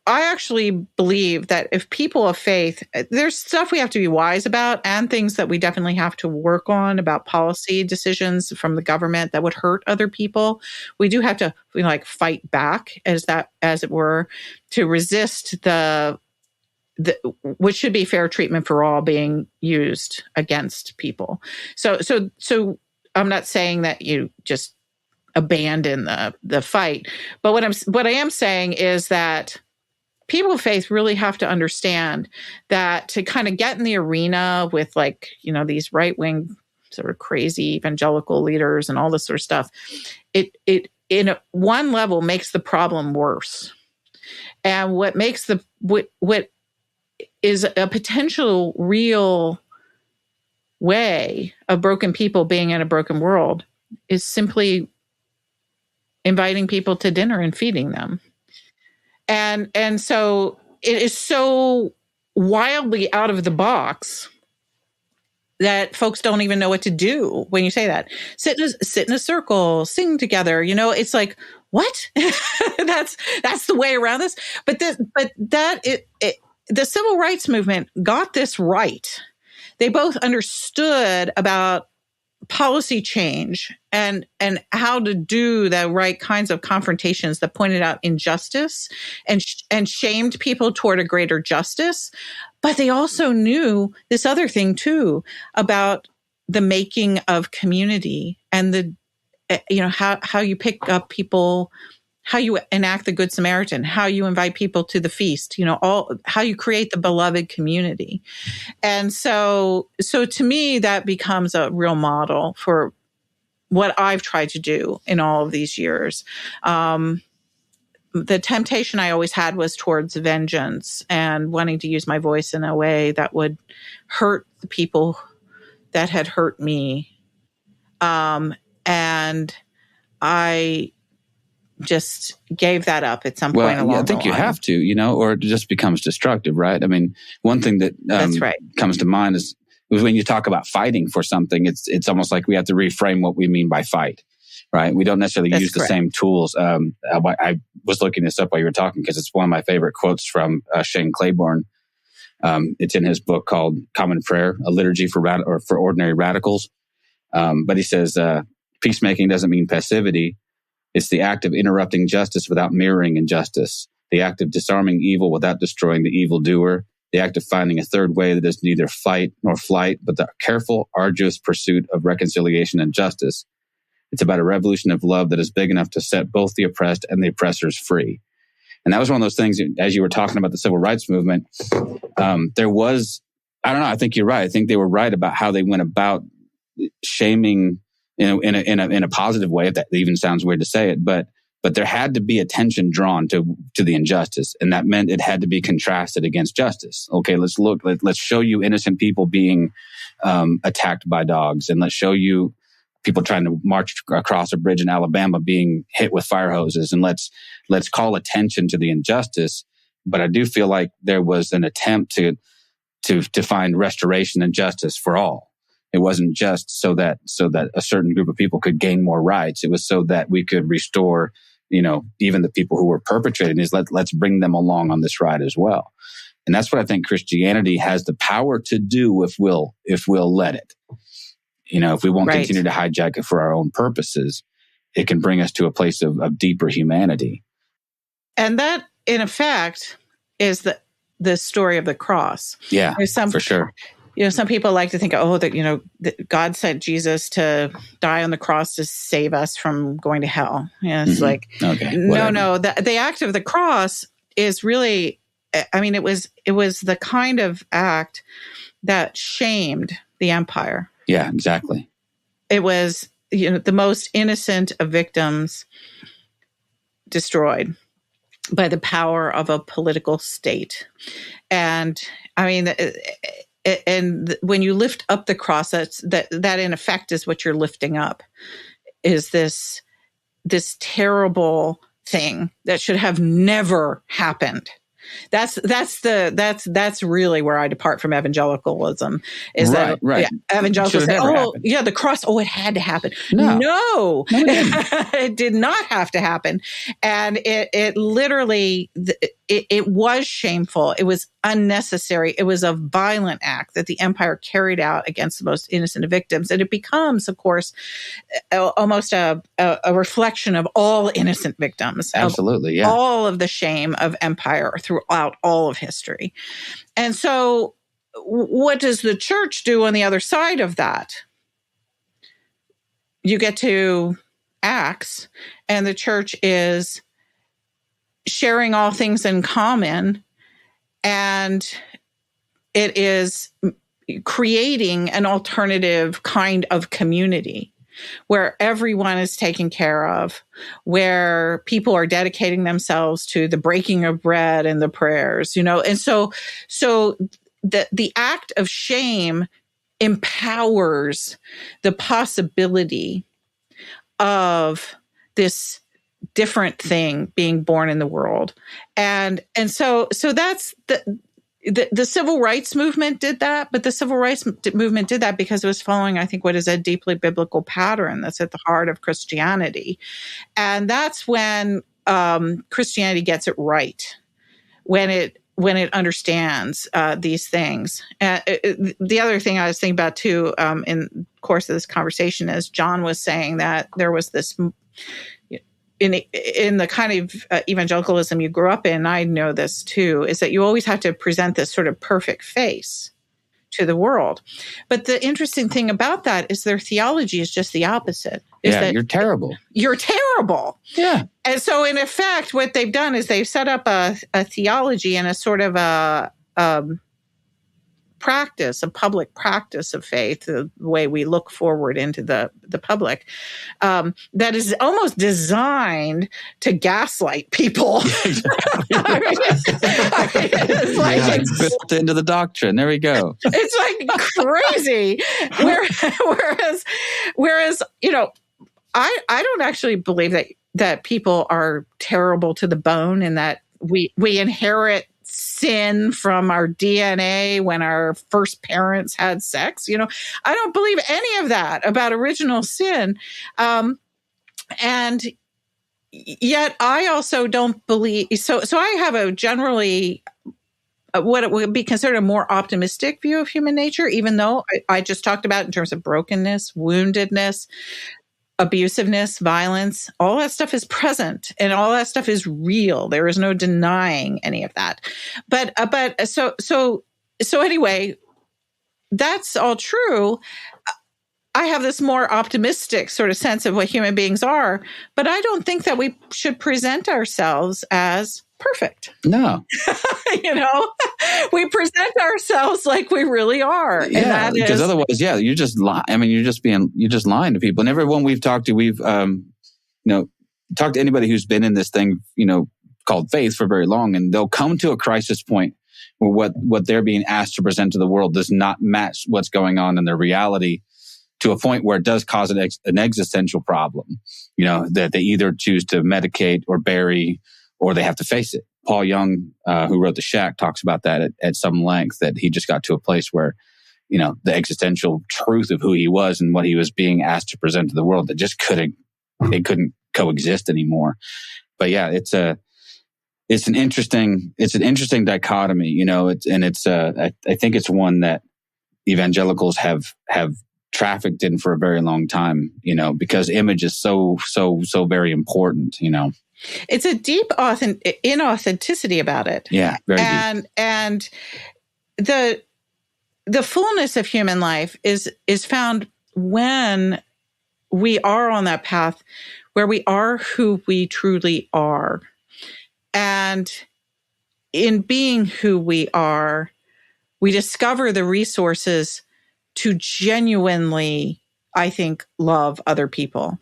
I actually believe that if people of faith, there's stuff we have to be wise about and things that we definitely have to work on about policy decisions from the government that would hurt other people. We do have to fight back as it were, to resist the which should be fair treatment for all being used against people. So I'm not saying that you just abandon the fight, but what I am saying is that people of faith really have to understand that to kind of get in the arena with these right-wing sort of crazy evangelical leaders and all this sort of stuff, it in one level makes the problem worse. And what makes what is a potential real way of broken people being in a broken world is simply inviting people to dinner and feeding them. And so it is so wildly out of the box that folks don't even know what to do when you say that. Sit in a circle, sing together. It's like, what? that's the way around this. But the civil rights movement got this right. They both understood about policy change and how to do the right kinds of confrontations that pointed out injustice and shamed people toward a greater justice. But they also knew this other thing too about the making of community and how you pick up people, how you enact the Good Samaritan, how you invite people to the feast, how you create the beloved community. And so to me, that becomes a real model for what I've tried to do in all of these years. The temptation I always had was towards vengeance and wanting to use my voice in a way that would hurt the people that had hurt me. And I just gave that up at some point along the line. I think you have to, or it just becomes destructive, right? I mean, one thing that That's right. comes to mind is when you talk about fighting for something, it's almost like we have to reframe what we mean by fight, right? We don't necessarily use the same tools. I was looking this up while you were talking because it's one of my favorite quotes from Shane Claiborne. It's in his book called Common Prayer, A Liturgy for Ordinary Radicals. But he says, peacemaking doesn't mean passivity. It's the act of interrupting justice without mirroring injustice, the act of disarming evil without destroying the evildoer, the act of finding a third way that is neither fight nor flight, but the careful, arduous pursuit of reconciliation and justice. It's about a revolution of love that is big enough to set both the oppressed and the oppressors free. And that was one of those things, as you were talking about the civil rights movement, there was, I don't know, I think you're right. I think they were right about how they went about shaming in a positive way, if that even sounds weird to say it, but there had to be attention drawn to the injustice, and that meant it had to be contrasted against justice. Okay, let's show you innocent people being attacked by dogs, and let's show you people trying to march across a bridge in Alabama being hit with fire hoses, and let's call attention to the injustice. But I do feel like there was an attempt to find restoration and justice for all. It wasn't just so that a certain group of people could gain more rights. It was so that we could restore, even the people who were perpetrating this. Let's bring them along on this ride as well. And that's what I think Christianity has the power to do if we'll let it. If we won't continue to hijack it for our own purposes, it can bring us to a place of deeper humanity. And that, in effect, is the story of the cross. Yeah, for sure. Some people like to think, that God sent Jesus to die on the cross to save us from going to hell. It's like, okay, no. The act of the cross is really, it was the kind of act that shamed the empire. Yeah, exactly. It was, the most innocent of victims destroyed by the power of a political state. And and when you lift up the cross, that in effect is what you're lifting up, is this terrible thing that should have never happened. That's really where I depart from evangelicalism. Is Right, that right. evangelicals say, Never "Oh, happened. yeah, the cross. Oh, it had to happen." No, it didn't. It did not have to happen, and it literally it was shameful. It was unnecessary. It was a violent act that the empire carried out against the most innocent of victims, and it becomes, of course, almost a reflection of all innocent victims. Absolutely, yeah. All of the shame of empire throughout all of history. And so what does the church do on the other side of that? You get to Acts, and the church is sharing all things in common, and it is creating an alternative kind of community where everyone is taken care of, where people are dedicating themselves to the breaking of bread and the prayers, and so the act of shame empowers the possibility of this different thing being born in the world. And so that's the civil rights movement did that, but the civil rights movement did that because it was following, I think, what is a deeply biblical pattern that's at the heart of Christianity. And that's when Christianity gets it right, when it understands these things. The other thing I was thinking about too, in the course of this conversation, is John was saying that there was this, in the kind of evangelicalism you grew up in, I know this too, is that you always have to present this sort of perfect face to the world. But the interesting thing about that is their theology is just the opposite. Yeah, you're terrible. You're terrible. Yeah. And so in effect, what they've done is they've set up a theology and a sort of a public practice of faith, the way we look forward into the public, that is almost designed to gaslight people. It's built into the doctrine. There we go. It's like crazy. Whereas, I don't actually believe that people are terrible to the bone, and that we inherit sin from our DNA when our first parents had sex. I don't believe any of that about original sin. And yet I also don't believe, so I have a generally what it would be considered a more optimistic view of human nature, even though I just talked about in terms of brokenness, woundedness, abusiveness, violence, all that stuff is present and all that stuff is real. There is no denying any of that. But so anyway, that's all true. I have this more optimistic sort of sense of what human beings are, but I don't think that we should present ourselves as perfect. No. We present ourselves like we really are. And yeah, because otherwise, you're just lying. I mean, you're just lying to people. And everyone we've talked to, we've, talked to anybody who's been in this thing, called faith for very long, and they'll come to a crisis point where what they're being asked to present to the world does not match what's going on in their reality, to a point where it does cause an existential problem, that they either choose to medicate or bury, or they have to face it. Paul Young, who wrote The Shack, talks about that at some length, that he just got to a place where, the existential truth of who he was and what he was being asked to present to the world, that just couldn't coexist anymore. But yeah, it's an interesting dichotomy, I think it's one that evangelicals have trafficked in for a very long time, because image is so very important, It's a deep inauthenticity about it. Yeah, very deep. And the fullness of human life is found when we are on that path where we are who we truly are. And in being who we are, we discover the resources to genuinely, I think, love other people,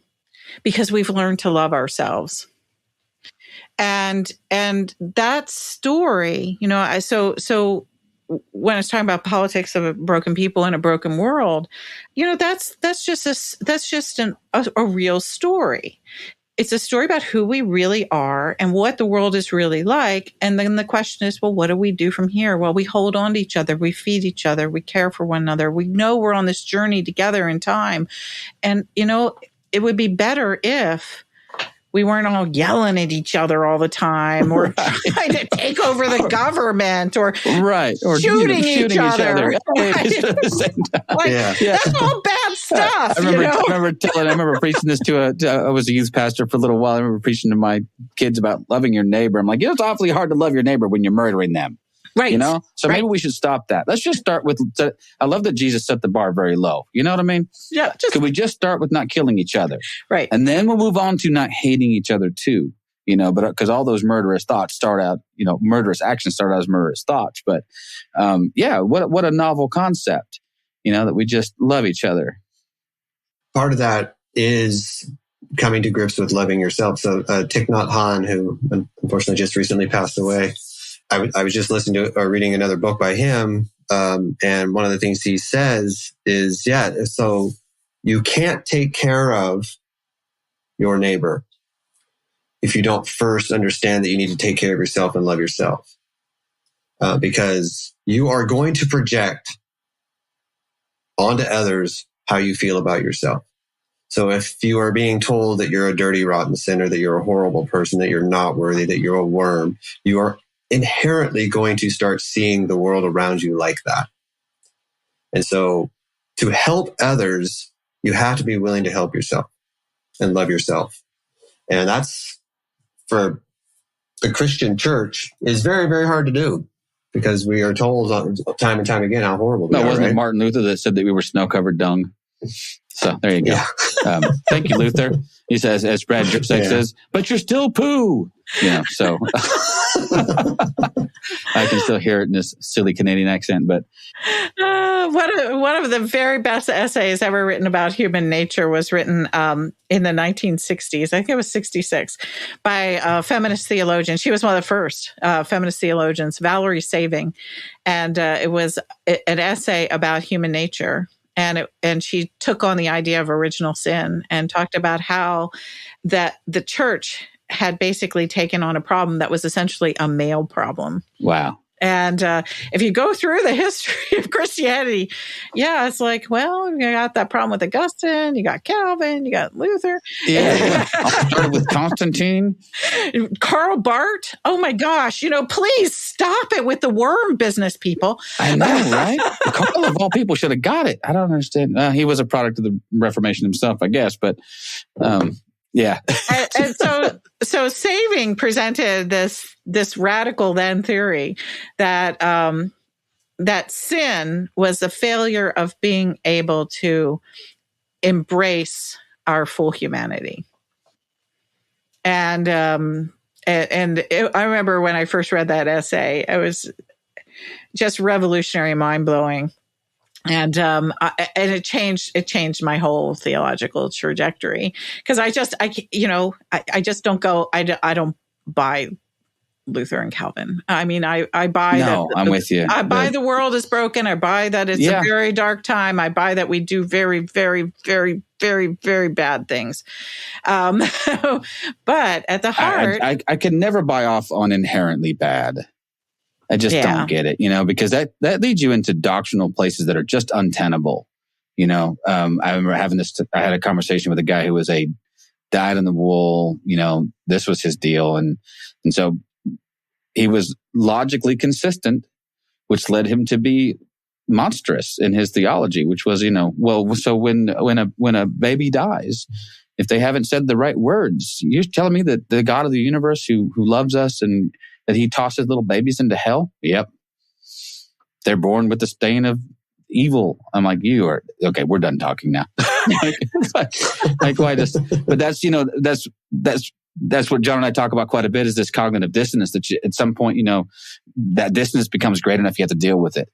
because we've learned to love ourselves. And that story, so when I was talking about politics of broken people in a broken world, that's just a real story. it's a story about who we really are and what the world is really like. And then the question is, well, what do we do from here? Well, we hold on to each other. We feed each other. We care for one another. We know we're on this journey together in time. And, it would be better if we weren't all yelling at each other all the time or trying to take over the government or shooting each other. Right? That's all bad stuff. I remember preaching this I was a youth pastor for a little while. I remember preaching to my kids about loving your neighbor. I'm like, it's awfully hard to love your neighbor when you're murdering them. Right. So maybe we should stop that. Let's just start with, I love that Jesus set the bar very low. You know what I mean? Yeah. Could we just start with not killing each other? Right. And then we'll move on to not hating each other too, but because all those murderous thoughts start out, murderous actions start out as murderous thoughts. But what a novel concept, that we just love each other. Part of that is coming to grips with loving yourself. So Thich Nhat Hanh, who unfortunately just recently passed away, I was just listening to or reading another book by him. And one of the things he says is, so you can't take care of your neighbor if you don't first understand that you need to take care of yourself and love yourself. Because you are going to project onto others how you feel about yourself. So if you are being told that you're a dirty, rotten sinner, that you're a horrible person, that you're not worthy, that you're a worm, you are inherently going to start seeing the world around you like that. And so to help others, you have to be willing to help yourself and love yourself. And that's, for the Christian church, is very, very hard to do because we are told time and time again how horrible we are. Wasn't it Martin Luther that said that we were snow-covered dung? So there you go. Yeah. Thank you, Luther. He says, as Brad Dripsack says, but you're still poo. So I can still hear it in this silly Canadian accent. But one of the very best essays ever written about human nature was written in the 1960s. I think it was 66 by a feminist theologian. She was one of the first feminist theologians, Valerie Saving. And it was an essay about human nature. And she took on the idea of original sin and talked about how that the church had basically taken on a problem that was essentially a male problem. Wow. And if you go through the history of Christianity, it's like, well, you got that problem with Augustine, you got Calvin, you got Luther. Yeah. I started with Constantine. Karl Barth. Oh my gosh. Please stop it with the worm business, people. I know, right? Karl, of all people, should have got it. I don't understand. He was a product of the Reformation himself, I guess. But yeah. and so Saving presented this radical then theory that that sin was the failure of being able to embrace our full humanity. And I remember when I first read that essay, it was just revolutionary, mind blowing. And it changed my whole theological trajectory because I just don't go. I don't buy Luther and Calvin. I mean, I buy that. I'm with you. I buy the world is broken. I buy that it's a very dark time. I buy that we do very, very, very, very, very bad things. But at the heart, I can never buy off on inherently bad. I just don't get it, because that leads you into doctrinal places that are just untenable. I remember I had a conversation with a guy who was a dyed in the wool, this was his deal. And so he was logically consistent, which led him to be monstrous in his theology, which was, so when a baby dies, if they haven't said the right words, you're telling me that the God of the universe who loves us and that he tosses little babies into hell? Yep. They're born with the stain of evil. I'm like, okay, we're done talking now. Why just, but that's what John and I talk about quite a bit is this cognitive dissonance that at some point, that dissonance becomes great enough. You have to deal with it,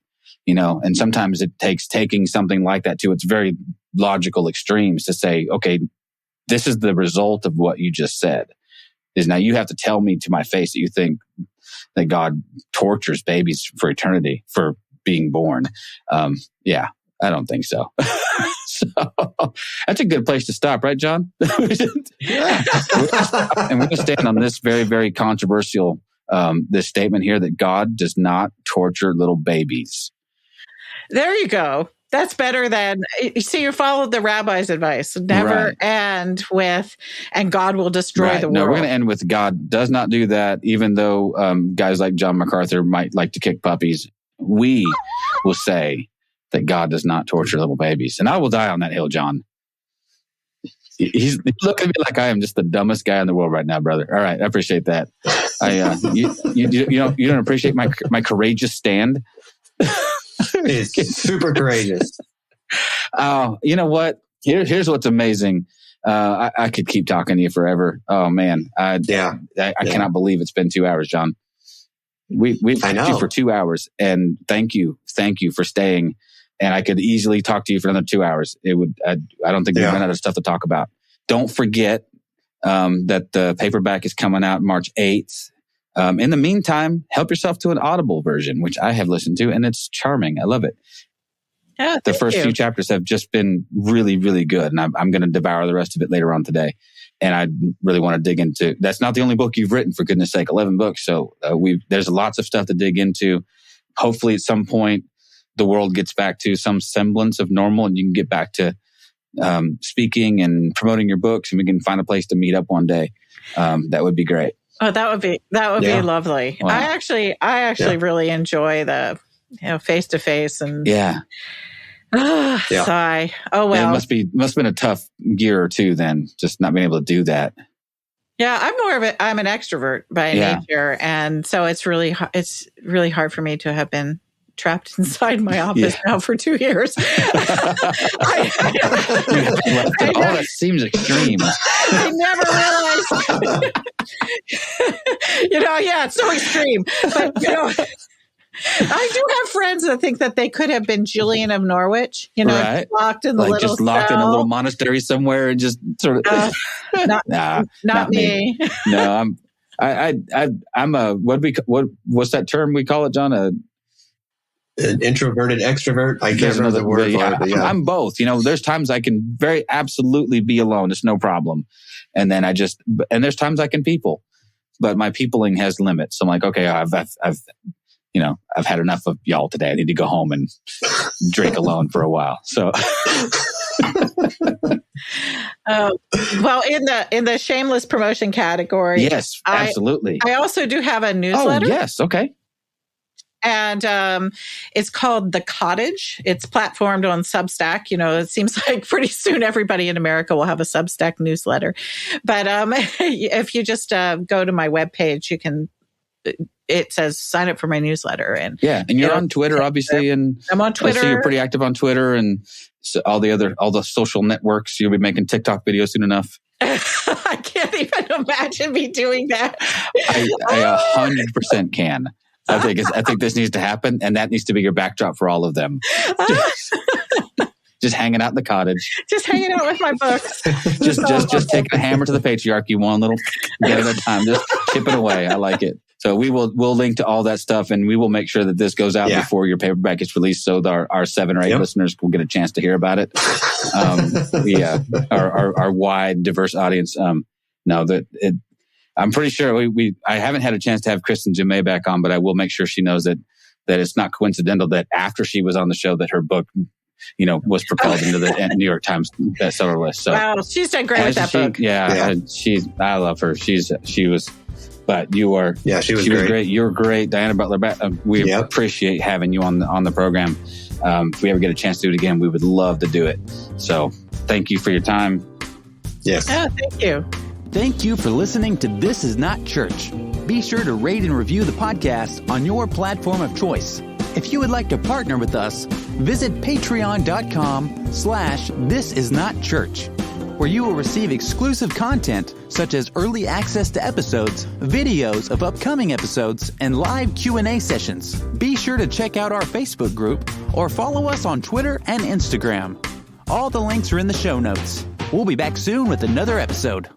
and sometimes it takes taking something like that to its very logical extremes to say, okay, this is the result of what you just said. Is now you have to tell me to my face that you think that God tortures babies for eternity for being born. I don't think so. So that's a good place to stop, right, John? Yeah. And we're going to stand on this very, very controversial this statement here that God does not torture little babies. There you go. That's better than, you see, you followed the rabbi's advice. Never end with, and God will destroy the world. No, we're going to end with God does not do that, even though guys like John MacArthur might like to kick puppies. We will say that God does not torture little babies. And I will die on that hill, John. He's looking at me like I am just the dumbest guy in the world right now, brother. All right, I appreciate that. You don't appreciate my courageous stand? It's super courageous. Oh, you know what? Here's what's amazing. I could keep talking to you forever. Oh man, I cannot believe it's been 2 hours, John. We've talked to you for 2 hours, and thank you for staying. And I could easily talk to you for another 2 hours. I don't think we've run out of stuff to talk about. Don't forget that the paperback is coming out March 8th. In the meantime, help yourself to an Audible version, which I have listened to, and it's charming. I love it. Yeah, the first few chapters have just been really, really good, and I'm going to devour the rest of it later on today. And I really want to dig into. That's not the only book you've written, for goodness sake. 11 books, so there's lots of stuff to dig into. Hopefully, at some point, the world gets back to some semblance of normal, and you can get back to speaking and promoting your books, and we can find a place to meet up one day. That would be great. Oh, that would be lovely. Wow. I actually really enjoy the face to face and sigh. Oh well, it must have been a tough year or two then, just not being able to do that. Yeah, I'm an extrovert by nature, and so it's really hard for me to have been trapped inside my office now for 2 years. That seems extreme. I never realized. It's so extreme. But I do have friends that think that they could have been Julian of Norwich. Locked in the little just locked in a little monastery somewhere and just sort of. Not me. No, I'm a what's that term we call it, John? An introverted extrovert. I can't remember the word for it, but I'm both. There's times I can very absolutely be alone. It's no problem. And then there's times I can people, but my peopling has limits. So I'm like, okay, I've had enough of y'all today. I need to go home and drink alone for a while. So, well, in the shameless promotion category, yes, absolutely. I also do have a newsletter. Oh, yes, okay. And it's called The Cottage. It's platformed on Substack. It seems like pretty soon everybody in America will have a Substack newsletter. But if you just go to my webpage, you can. It says sign up for my newsletter, and you're on Twitter, obviously, and I'm on Twitter. So you're pretty active on Twitter and all the social networks. You'll be making TikTok videos soon enough. I can't even imagine me doing that. I 100% can. I think this needs to happen, and that needs to be your backdrop for all of them. Just hanging out in the cottage. Just hanging out with my books. just taking a hammer to the patriarchy one little bit at a time. Just chipping away. I like it. So we'll link to all that stuff, and we will make sure that this goes out before your paperback is released, so that our 7 or 8 listeners will get a chance to hear about it. Our wide, diverse audience. I'm pretty sure I haven't had a chance to have Kristen Jumay back on, but I will make sure she knows that it's not coincidental that after she was on the show that her book, was propelled into the New York Times bestseller list. So wow, she's done great with that book. Yeah. I love her. She was. But you are. Yeah, she was great. You're great, Diana Butler Bass. We appreciate having you on the program. If we ever get a chance to do it again, we would love to do it. So thank you for your time. Yes. Oh, thank you. Thank you for listening to This Is Not Church. Be sure to rate and review the podcast on your platform of choice. If you would like to partner with us, visit patreon.com/thisisnotchurch, where you will receive exclusive content such as early access to episodes, videos of upcoming episodes, and live Q&A sessions. Be sure to check out our Facebook group or follow us on Twitter and Instagram. All the links are in the show notes. We'll be back soon with another episode.